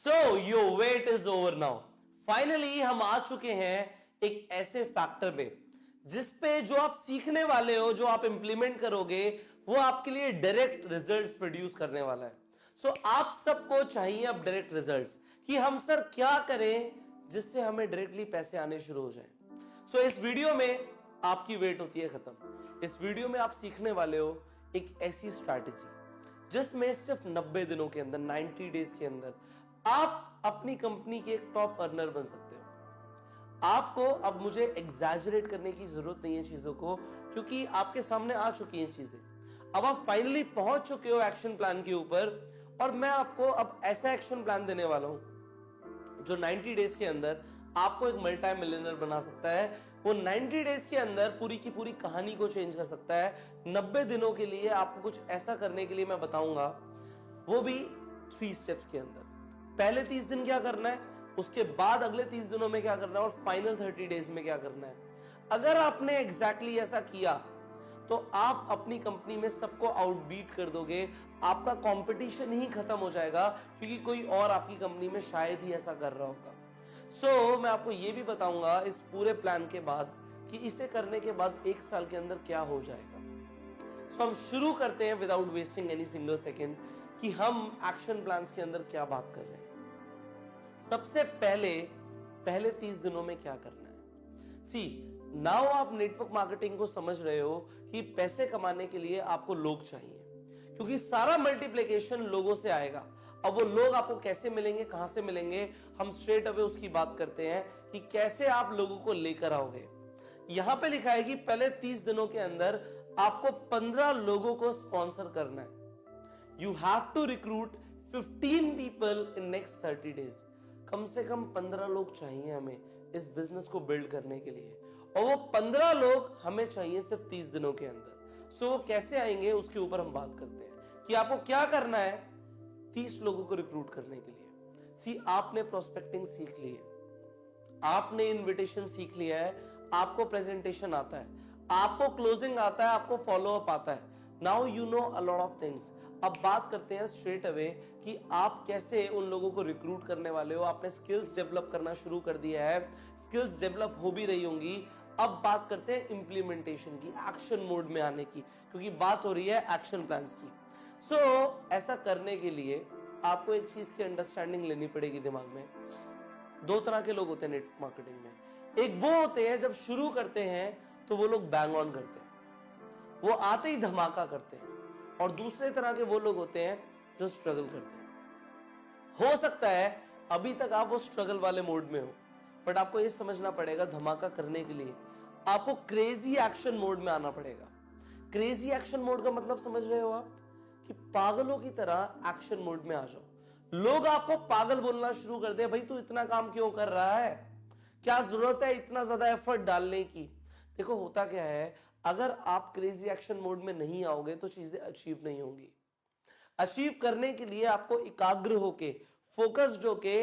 So your weight is over now. Finally हम आ चुके हैं एक ऐसे फैक्टर पे जिस पे जो आप सीखने वाले हो, जो आप इंप्लीमेंट करोगे, वो आपके लिए डायरेक्ट रिजल्ट्स प्रोड्यूस करने वाला है। सो आप सबको चाहिए अब डायरेक्ट रिजल्ट्स कि हम सर क्या करें जिससे हमें डायरेक्टली पैसे आने शुरू हो जाएं। सो इस वीडियो में आपकी वेट होती है खत्म। इस वीडियो में आप सीखने वाले हो एक ऐसी स्ट्रैटेजी जिसमें सिर्फ 90 दिनों के अंदर, 90 डेज के अंदर आप अपनी कंपनी के एक टॉप अर्नर बन सकते हो। आपको अब मुझे एग्जैजरेट करने की जरूरत नहीं है चीजों को, क्योंकि आपके सामने आ चुकी हैं चीजें। अब आप फाइनली पहुंच चुके हो एक्शन प्लान के ऊपर, और मैं आपको अब ऐसा एक्शन प्लान देने वाला हूं जो 90 डेज के अंदर आपको एक मल्टी मिलियनर बना सकता है। वो 90 डेज के अंदर पूरी की पूरी कहानी को चेंज कर सकता है। 90 दिनों के लिए आपको कुछ ऐसा करने के लिए मैं बताऊंगा, वो भी 3 स्टेप्स के अंदर। पहले 30 दिन क्या करना है, उसके बाद अगले 30 दिनों में क्या करना है, और फाइनल 30 डेज में क्या करना है। अगर आपने एग्जैक्टली ऐसा किया तो आप अपनी कंपनी में सबको आउटबीट कर दोगे। आपका कंपटीशन ही खत्म हो जाएगा, क्योंकि कोई और आपकी कंपनी में शायद ही ऐसा कर रहा होगा। सो मैं आपको यह भी बताऊंगा इस पूरे प्लान के बाद कि इसे करने के बाद 1 साल के अंदर क्या हो जाएगा। सो हम शुरू करते हैं without wasting any single second कि हम एक्शन प्लान्स के अंदर क्या बात कर रहे हैं। सबसे पहले 30 दिनों में क्या करना है। सी नाउ आप नेटवर्क मार्केटिंग को समझ रहे हो कि पैसे कमाने के लिए आपको लोग चाहिए, क्योंकि सारा मल्टीप्लिकेशन लोगों से आएगा। अब वो लोग आपको कैसे मिलेंगे, कहां से मिलेंगे, हम स्ट्रेट अवे उसकी बात करते हैं कि कैसे आप लोगों को लेकर आओगे। यहां पे लिखा है कि पहले 30 दिनों के अंदर आपको 15 लोगों को स्पॉन्सर करना है। You have to recruit 15 people in next 30 days. कम से कम 15 लोग चाहिए हमें इस बिजनेस को बिल्ड करने के लिए, और वो 15 लोग हमें चाहिए सिर्फ 30 दिनों के अंदर। सो वो कैसे आएंगे उसके ऊपर हम बात करते हैं कि आपको क्या करना है 30 लोगों को रिक्रूट करने के लिए। सी आपने प्रोस्पेक्टिंग सीख ली है, आपने इनविटेशन सीख लिया है, आपको प्रेजेंटेशन आता है, आपको क्लोजिंग आता है, आपको फॉलो अप आता है। Now you know a lot of things. अब बात करते हैं स्ट्रेट अवे कि आप कैसे उन लोगों को रिक्रूट करने वाले हो। आपने स्किल्स डेवलप करना शुरू कर दिया है, स्किल्स डेवलप हो भी रही होंगी। अब बात करते हैं इंप्लीमेंटेशन की, एक्शन मोड में आने की, क्योंकि बात हो रही है एक्शन प्लान्स की। सो ऐसा करने के लिए आपको एक चीज की अंडरस्टैंडिंग लेनी पड़ेगी दिमाग में। 2 तरह के लोग होते हैं नेटवर्क मार्केटिंग में। एक वो होते हैं जब शुरू करते हैं तो वो लोग बैंग ऑन करते हैं, वो आते ही धमाका करते हैं, और दूसरे तरह के वो लोग होते हैं जो स्ट्रगल करते हैं। हो सकता है अभी तक आप वो स्ट्रगल वाले मोड में हो, बट आपको ये समझना पड़ेगा धमाका करने के लिए आपको क्रेजी एक्शन मोड में आना पड़ेगा। क्रेजी एक्शन मोड का मतलब समझ रहे हो आप, कि पागलों की तरह एक्शन मोड में आ जाओ। लोग आपको पागल बोलना शुरू कर दे, भाई तू इतना काम क्यों कर रहा है, क्या जरूरत है इतना ज्यादा एफर्ट डालने की। देखो होता क्या है, अगर आप क्रेजी एक्शन मोड में नहीं आओगे तो चीजें अचीव नहीं होंगी। अचीव करने के लिए आपको एकाग्र होके, फोकस्ड होके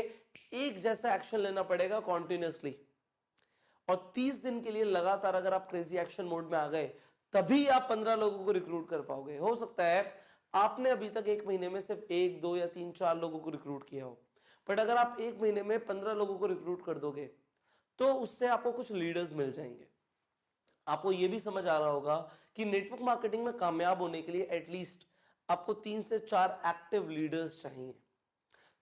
एक जैसा एक्शन लेना पड़ेगा कॉन्टिन्यूसली। और 30 दिन के लिए लगातार अगर आप क्रेजी एक्शन मोड में आ गए, तभी आप 15 लोगों को रिक्रूट कर पाओगे। हो सकता है आपने अभी तक 1 महीने में सिर्फ 1, 2 या 3, 4 लोगों को रिक्रूट किया हो, बट अगर आप 1 महीने में 15 लोगों को रिक्रूट कर दोगे तो उससे आपको कुछ लीडर्स मिल जाएंगे। आपको यह भी समझ आ रहा होगा कि नेटवर्क मार्केटिंग में कामयाब होने के लिए एटलीस्ट आपको 3 से 4 एक्टिव लीडर्स चाहिए।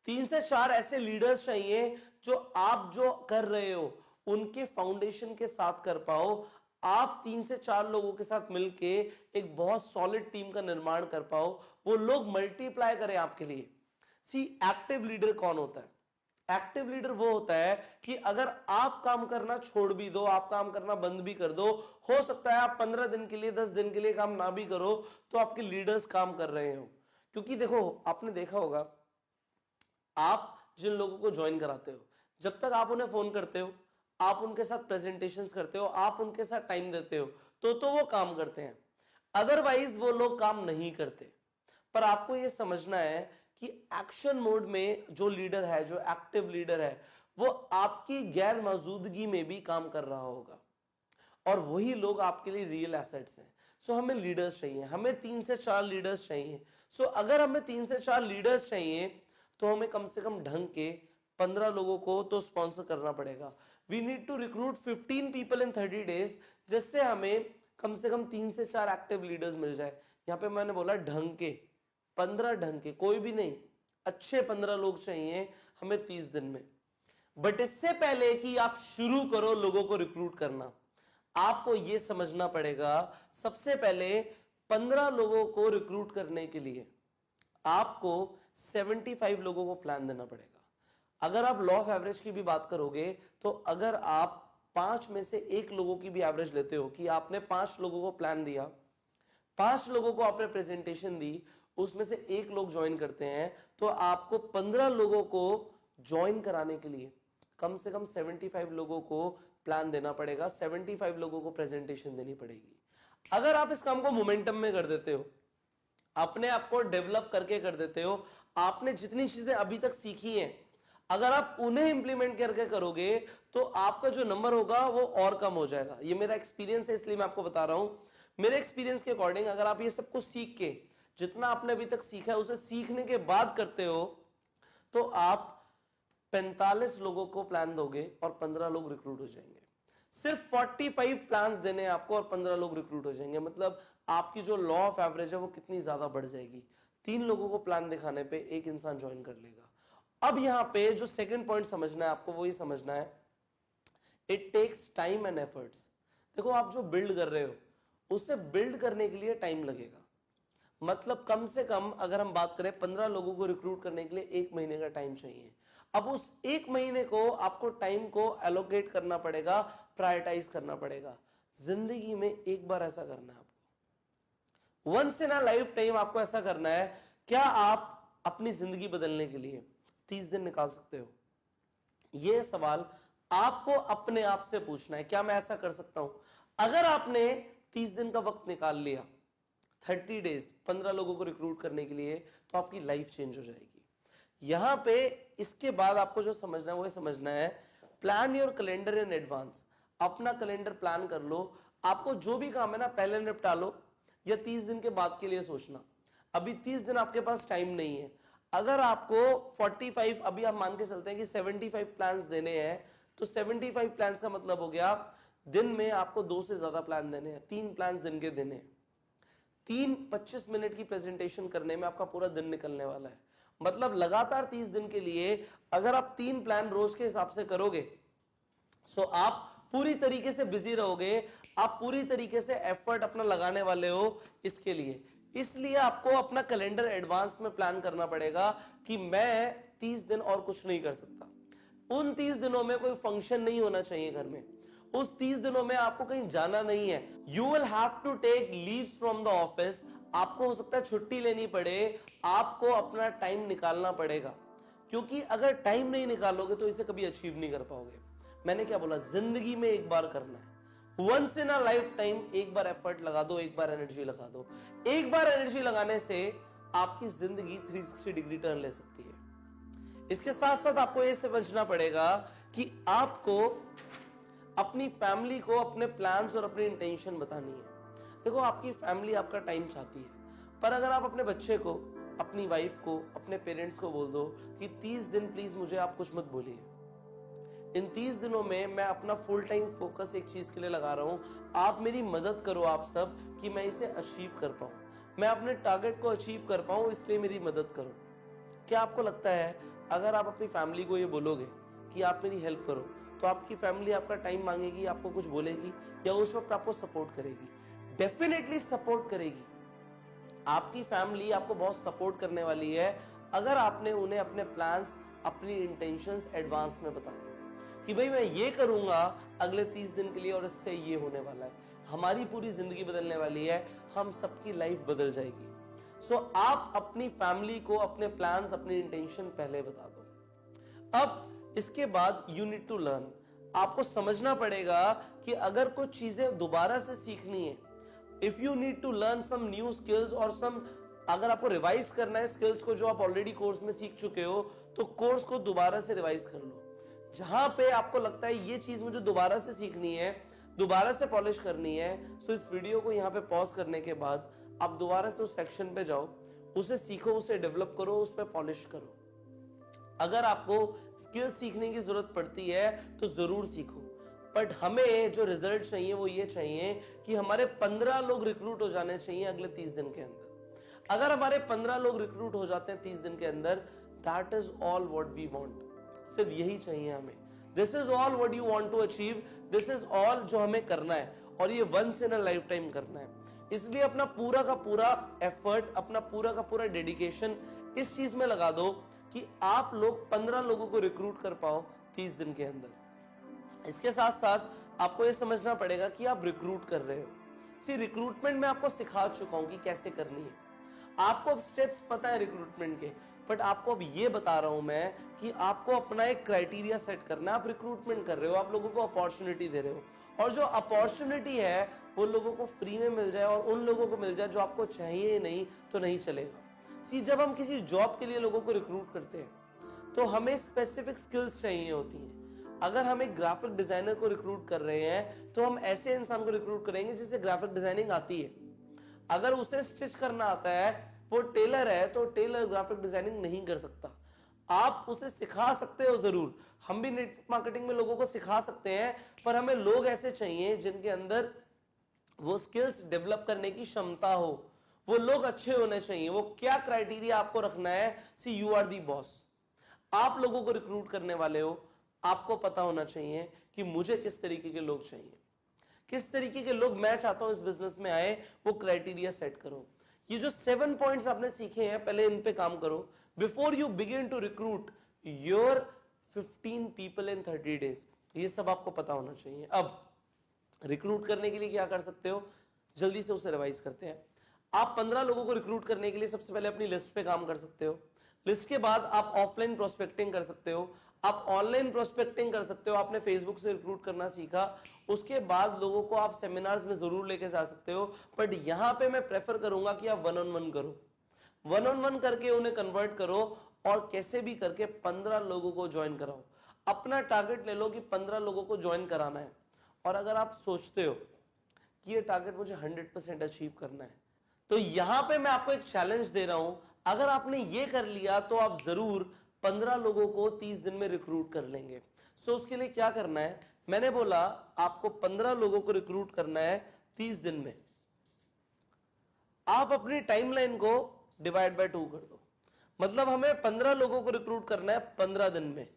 3 से 4 ऐसे लीडर्स चाहिए जो आप जो कर रहे हो उनके फाउंडेशन के साथ कर पाओ। आप 3 से 4 लोगों के साथ मिलके एक बहुत सॉलिड टीम का निर्माण कर पाओ, वो लोग मल्टीप्लाई करें आपके लिए। सी एक्टिव लीडर कौन होता है? एक्टिव लीडर वो होता है कि अगर आप काम करना छोड़ भी दो, आप काम करना बंद भी कर दो, हो सकता है आप 15 दिन के लिए, 10 दिन के लिए काम ना भी करो, तो आपके लीडर्स काम कर रहे हो। क्योंकि देखो आपने देखा होगा, आप जिन लोगों को ज्वाइन कराते हो, जब तक आप उन्हें फोन करते हो, आप उनके साथ प्रेजेंटेशंस करते हो, आप उनके साथ टाइम देते हो, तो वो काम करते हैं। अदरवाइज वो लोग काम नहीं करते। पर आपको यह समझना है कि एक्शन मोड में जो लीडर है, जो एक्टिव लीडर है, वो आपकी गैर मौजूदगी में भी काम कर रहा होगा, और वही लोग आपके लिए रियल एसेट्स हैं। सो हमें लीडर्स चाहिए, हमें 3 से 4 लीडर्स चाहिए। सो अगर हमें 3 से 4 लीडर्स चाहिए तो हमें कम से कम ढंग के 15 लोगों को तो स्पॉन्सर करना पड़ेगा। We need to recruit 15 people in 30 days, जिससे हमें कम से कम 3 से 4 एक्टिव लीडर्स मिल जाए। यहाँ पे मैंने बोला ढंग के 15, ढंग के, कोई भी नहीं, अच्छे 15 लोग चाहिए हमें 30 दिन में। बट इससे पहले कि आप शुरू करो लोगों को रिक्रूट करना, आपको यह समझना पड़ेगा सबसे पहले 15 लोगों को रिक्रूट करने के लिए आपको 75 लोगों को प्लान देना पड़ेगा। अगर आप लॉ ऑफ एवरेज की भी बात करोगे तो अगर आप 5 में से 1 लोगों की भी एवरेज लेते हो कि आपने 5 लोगों को प्लान दिया, 5 लोगों को आपने प्रेजेंटेशन दी, उसमें से 1 लोग ज्वाइन करते हैं, तो आपको 15 लोगों को ज्वाइन कराने के लिए कम से कम 75 लोगों को प्लान देना पड़ेगा, 75 लोगों को प्रेजेंटेशन देनी पड़ेगी। अगर आप इस काम को मोमेंटम में कर देते हो, अपने आप को डेवलप करके कर देते हो, आपने जितनी चीजें अभी तक सीखी हैं अगर आप उन्हें इंप्लीमेंट करके करोगे तो आपका जो नंबर होगा वो और कम हो जाएगा। ये मेरा एक्सपीरियंस है, इसलिए मैं आपको बता रहा हूं। मेरे एक्सपीरियंस के अकॉर्डिंग अगर आप ये सब कुछ सीख के, जितना आपने अभी तक सीखा है उसे सीखने के बाद करते हो, तो आप 45 लोगों को प्लान दोगे और 15 लोग रिक्रूट हो जाएंगे। सिर्फ 45 प्लान्स देने हैं आपको और 15 लोग रिक्रूट हो जाएंगे। मतलब आपकी जो लॉ ऑफ एवरेज है वो कितनी ज्यादा बढ़ जाएगी। 3 लोगों को प्लान दिखाने पे 1 इंसान ज्वाइन कर लेगा। अब यहां पे जो सेकंड पॉइंट समझना है आपको, वो ये समझना है, it takes time and efforts. देखो, आप जो बिल्ड कर रहे हो उसे बिल्ड करने के लिए टाइम लगेगा। मतलब कम से कम अगर हम बात करें 15 लोगों को रिक्रूट करने के लिए 1 महीने का टाइम चाहिए। अब उस 1 महीने को आपको टाइम को एलोकेट करना पड़ेगा, प्रायोरिटाइज करना पड़ेगा। जिंदगी में एक बार ऐसा करना है आपको, once in a lifetime आपको ऐसा करना है। क्या आप अपनी जिंदगी बदलने के लिए 30 दिन निकाल सकते हो? यह सवाल आपको अपने आप से पूछना है, क्या मैं ऐसा कर सकता हूं? अगर आपने 30 दिन का वक्त निकाल लिया, 30 डेज 15 लोगों को रिक्रूट करने के लिए, तो आपकी लाइफ चेंज हो जाएगी। यहां पे इसके बाद आपको जो समझना है वो समझना है, plan your calendar in advance. अपना कैलेंडर प्लान कर लो। आपको जो भी काम है ना पहले निपटा लो, या 30 दिन के बाद के लिए सोचना। अभी 30 दिन आपके पास टाइम नहीं है। अगर आपको 45, अभी हम मान के चलते हैं कि 75 प्लान्स देने हैं, तो 75 प्लान्स का मतलब हो गया दिन में आपको 2 से ज्यादा प्लान देने हैं, 3 प्लान्स दिन के देने हैं। 25 मिनट की प्रेजेंटेशन करने में आपका पूरा दिन निकलने वाला है। मतलब लगातार 30 दिन के लिए अगर आप 3 प्लान रोज के हिसाब से करोगे, सो आप पूरी तरीके से बिजी रहोगे, आप पूरी तरीके से एफर्ट अपना लगाने वाले हो इसके लिए। इसलिए आपको अपना कैलेंडर एडवांस में प्लान करना पड़ेगा कि मैं 30 दिन और कुछ नहीं कर सकता। उन 30 दिनों में कोई फंक्शन नहीं होना चाहिए घर में। उस 30 दिनों में आपको कहीं जाना नहीं है। You will have to take leaves from the office. आपको हो सकता है छुट्टी लेनी पड़े, आपको अपना टाइम निकालना पड़ेगा, क्योंकि अगर टाइम नहीं निकालोगे तो इसे कभी अचीव नहीं कर पाओगे। मैंने क्या बोला, जिंदगी में एक बार करना है, once in a lifetime. एक बार एफर्ट लगा दो, एक बार एनर्जी लगा दो। एक बार एनर्जी लगाने से आपकी जिंदगी 360 डिग्री टर्न ले सकती है। इसके साथ साथ आपको यह समझना पड़ेगा कि आपको अपनी फैमिली को अपने प्लान्स और अपनी इंटेंशन बतानी है। देखो, आपकी फैमिली आपका टाइम चाहती है, पर अगर आप अपने बच्चे को, अपनी वाइफ को, अपने पेरेंट्स को बोल दो कि 30 दिन प्लीज मुझे आप कुछ मत बोलिए, इन 30 दिनों में मैं अपना फुल टाइम फोकस एक चीज के लिए लगा रहा हूं, आप मेरी मदद करो आप सब कि मैं इसे अचीव कर पाऊं, मैं अपने टारगेट को अचीव कर पाऊं, इसलिए मेरी मदद करो। क्या आपको लगता है अगर आप अपनी फैमिली को ये बोलोगे कि आप मेरी हेल्प करो, तो आपकी फैमिली आपका टाइम मांगेगी, आपको कुछ बोलेगी, या उस वक्त आपको सपोर्ट करेगी? डेफिनेटली सपोर्ट करेगी। आपकी फैमिली आपको बहुत सपोर्ट करने वाली है अगर आपने उन्हें अपने प्लान्स, अपनी इंटेंशंस एडवांस में बता दिए कि भाई मैं ये करूंगा अगले 30 दिन के लिए और इससे ये होने वाला है, हमारी पूरी जिंदगी बदलने वाली है, हम सबकी लाइफ बदल जाएगी। सो आप अपनी फैमिली को अपने प्लान्स, अपनी इंटेंशन पहले बता दो। अब इसके बाद यू नीड टू लर्न। आपको समझना पड़ेगा कि अगर कुछ चीजें दोबारा से सीखनी है, if you need to learn some new skills और सम, अगर आपको रिवाइज करना है स्किल्स को जो आप ऑलरेडी कोर्स में सीख चुके हो, तो कोर्स को दोबारा से रिवाइज कर लो। जहां पे आपको लगता है ये चीज मुझे दोबारा से सीखनी है, दोबारा से पॉलिश करनी है, सो इस वीडियो को यहां पे पॉज करने के बाद आप दोबारा से उस सेक्शन पे जाओ, उसे सीखो, उसे डेवलप करो, उस पर पॉलिश करो। अगर आपको स्किल सीखने की जरूरत पड़ती है तो जरूर सीखो, बट हमें जो रिजल्ट चाहिए वो ये चाहिए कि हमारे 15 लोग रिक्रूट हो जाने चाहिए अगले 30 दिन के अंदर। अगर हमारे 15 लोग रिक्रूट हो जाते हैं 30 दिन के अंदर, that is all what we want. सिर्फ यही चाहिए हमें। This is all what you want to achieve, this is all जो हमें करना है, और ये once in a lifetime करना है। इसलिए अपना पूरा का पूरा एफर्ट, अपना पूरा का पूरा डेडिकेशन इस चीज में लगा दो कि आप लोग 15 लोगों को रिक्रूट कर पाओ 30 दिन के अंदर। इसके साथ साथ आपको यह समझना पड़ेगा कि आप रिक्रूट कर रहे हो। सी रिक्रूटमेंट में आपको सिखा चुका हूं कि कैसे करनी है, आपको अब स्टेप्स पता है रिक्रूटमेंट के, बट आपको अब ये बता रहा हूं मैं कि आपको अपना एक क्राइटेरिया सेट करना है। आप रिक्रूटमेंट कर रहे हो, आप लोगों को अपॉर्चुनिटी दे रहे हो, और जो अपॉर्चुनिटी है वो लोगों को फ्री में मिल जाए और उन लोगों को मिल जाए जो आपको चाहिए ही नहीं तो नहीं चलेगा। सी जब हम किसी जॉब के लिए लोगों को रिक्रूट करते हैं तो हमें स्पेसिफिक स्किल्स चाहिए होती हैं। अगर हम एक ग्राफिक डिजाइनर को रिक्रूट कर रहे हैं तो हम ऐसे इंसान को रिक्रूट करेंगे जिसे ग्राफिक डिजाइनिंग आती है। अगर उसे स्टिच करना आता है, वो टेलर है, तो टेलर ग्राफिक डिजाइनिंग नहीं कर सकता। आप उसे सिखा सकते हो जरूर, हम भी नेटवर्क मार्केटिंग में लोगों को सिखा सकते हैं, पर हमें लोग ऐसे चाहिए जिनके अंदर वो स्किल्स डेवलप करने की क्षमता हो। वो लोग अच्छे होने चाहिए। वो क्या क्राइटेरिया आपको रखना है? सी यू आर दी बॉस। आप लोगों को रिक्रूट करने वाले हो, आपको पता होना चाहिए कि मुझे किस तरीके के लोग चाहिए, किस तरीके के लोग मैं चाहता हूं इस बिजनेस में आए, वो क्राइटेरिया सेट करो। ये जो 7 पॉइंट्स आपने सीखे हैं, पहले इन पे काम करो before you begin to recruit your 15 people in 30 days. ये सब आपको पता होना चाहिए। अब रिक्रूट करने के लिए क्या कर सकते हो, जल्दी से उसे रिवाइज करते हैं। आप 15 लोगों को रिक्रूट करने के लिए सबसे पहले अपनी लिस्ट पे काम कर सकते हो। लिस्ट के बाद आप ऑफलाइन प्रोस्पेक्टिंग कर सकते हो, आप ऑनलाइन प्रोस्पेक्टिंग कर सकते हो। आपने फेसबुक से रिक्रूट करना सीखा, उसके बाद लोगों को आप सेमिनार्स में जरूर लेके जा सकते हो, बट यहां पे मैं प्रेफर करूंगा कि आप 1-on-1 करो। 1-on-1 करके उन्हें कन्वर्ट करो और कैसे भी करके 15 लोगों को ज्वाइन कराओ। अपना टारगेट ले लो कि 15 लोगों को ज्वाइन कराना है, और अगर आप सोचते हो कि ये टारगेट मुझे 100% अचीव करना है, तो यहां पे मैं आपको एक चैलेंज दे रहा हूं। अगर आपने ये कर लिया तो आप जरूर 15 लोगों को 30 दिन में रिक्रूट कर लेंगे। सो उसके लिए क्या करना है, मैंने बोला आपको 15 लोगों को रिक्रूट करना है 30 दिन में। आप अपनी टाइमलाइन को डिवाइड बाय 2 कर दो, मतलब हमें 15 लोगों को रिक्रूट करना है 15 दिन में।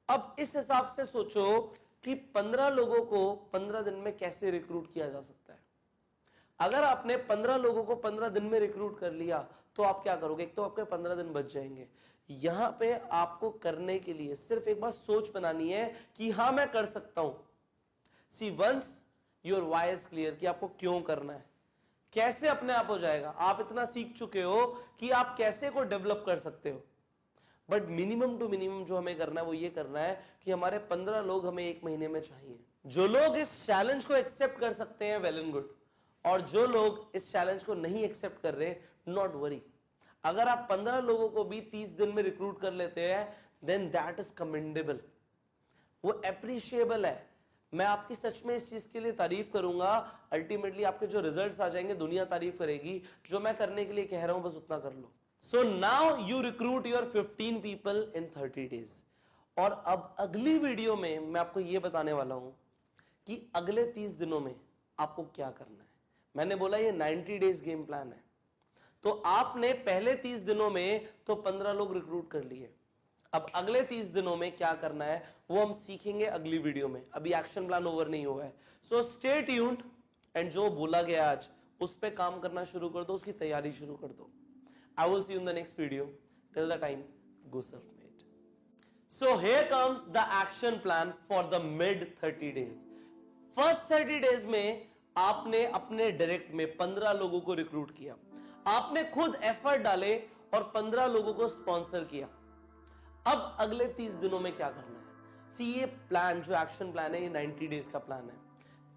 अब इस हिसाब से सोचो कि 15 लोगों को 15 दिन में कैसे रिक्रूट किया जा सकता है। अगर आपने 15 लोगों को 15 दिन में रिक्रूट कर लिया तो आप क्या करोगे, एक तो आपके 15 दिन बच जाएंगे। यहां पे आपको करने के लिए सिर्फ एक बार सोच बनानी है कि हां मैं कर सकता हूं। See once your why is clear कि आपको क्यों करना है, कैसे अपने आप हो जाएगा। आप इतना सीख चुके हो कि आप कैसे को डेवलप कर सकते हो, बट मिनिमम टू मिनिमम जो हमें करना है वो ये करना है कि हमारे 15 लोग हमें 1 महीने में चाहिए। जो लोग इस चैलेंज को एक्सेप्ट कर सकते हैं वेल एंड गुड, और जो लोग इस चैलेंज को नहीं एक्सेप्ट कर रहे, नॉट वरी। अगर आप 15 लोगों को भी 30 दिन में रिक्रूट कर लेते हैं, देन दैट इज कमेंडेबल, वो अप्रिशिएबल है। मैं आपकी सच में इस चीज के लिए तारीफ करूंगा। अल्टीमेटली आपके जो रिजल्ट्स आ जाएंगे दुनिया तारीफ करेगी। जो मैं करने के लिए कह रहा हूं बस उतना कर लो। So now you recruit your 15 people in 30 days. और अब अगली वीडियो में मैं आपको यह बताने वाला हूं कि अगले 30 दिनों में आपको क्या करना है। मैंने बोला ये 90 डेज गेम प्लान है, तो आपने पहले 30 दिनों में तो 15 लोग रिक्रूट कर लिए। अब अगले 30 दिनों में क्या करना है वो हम सीखेंगे अगली वीडियो में। अभी एक्शन प्लान ओवर नहीं हुआ है, सो स्टे ट्यून्ड। एंड जो बोला गया आज उस पे काम करना शुरू कर दो, उसकी तैयारी शुरू कर दो। आई will see you in the next video. Till the time, go self made. So here comes the action plan for the mid 30 days. First 30 days में आपने अपने डायरेक्ट में 15 लोगों को रिक्रूट किया, आपने खुद एफर्ट डाले और 15 लोगों को स्पॉन्सर किया। अब अगले 30 दिनों में क्या करना है? सी ये प्लान जो एक्शन प्लान है ये 90 डेज का प्लान है।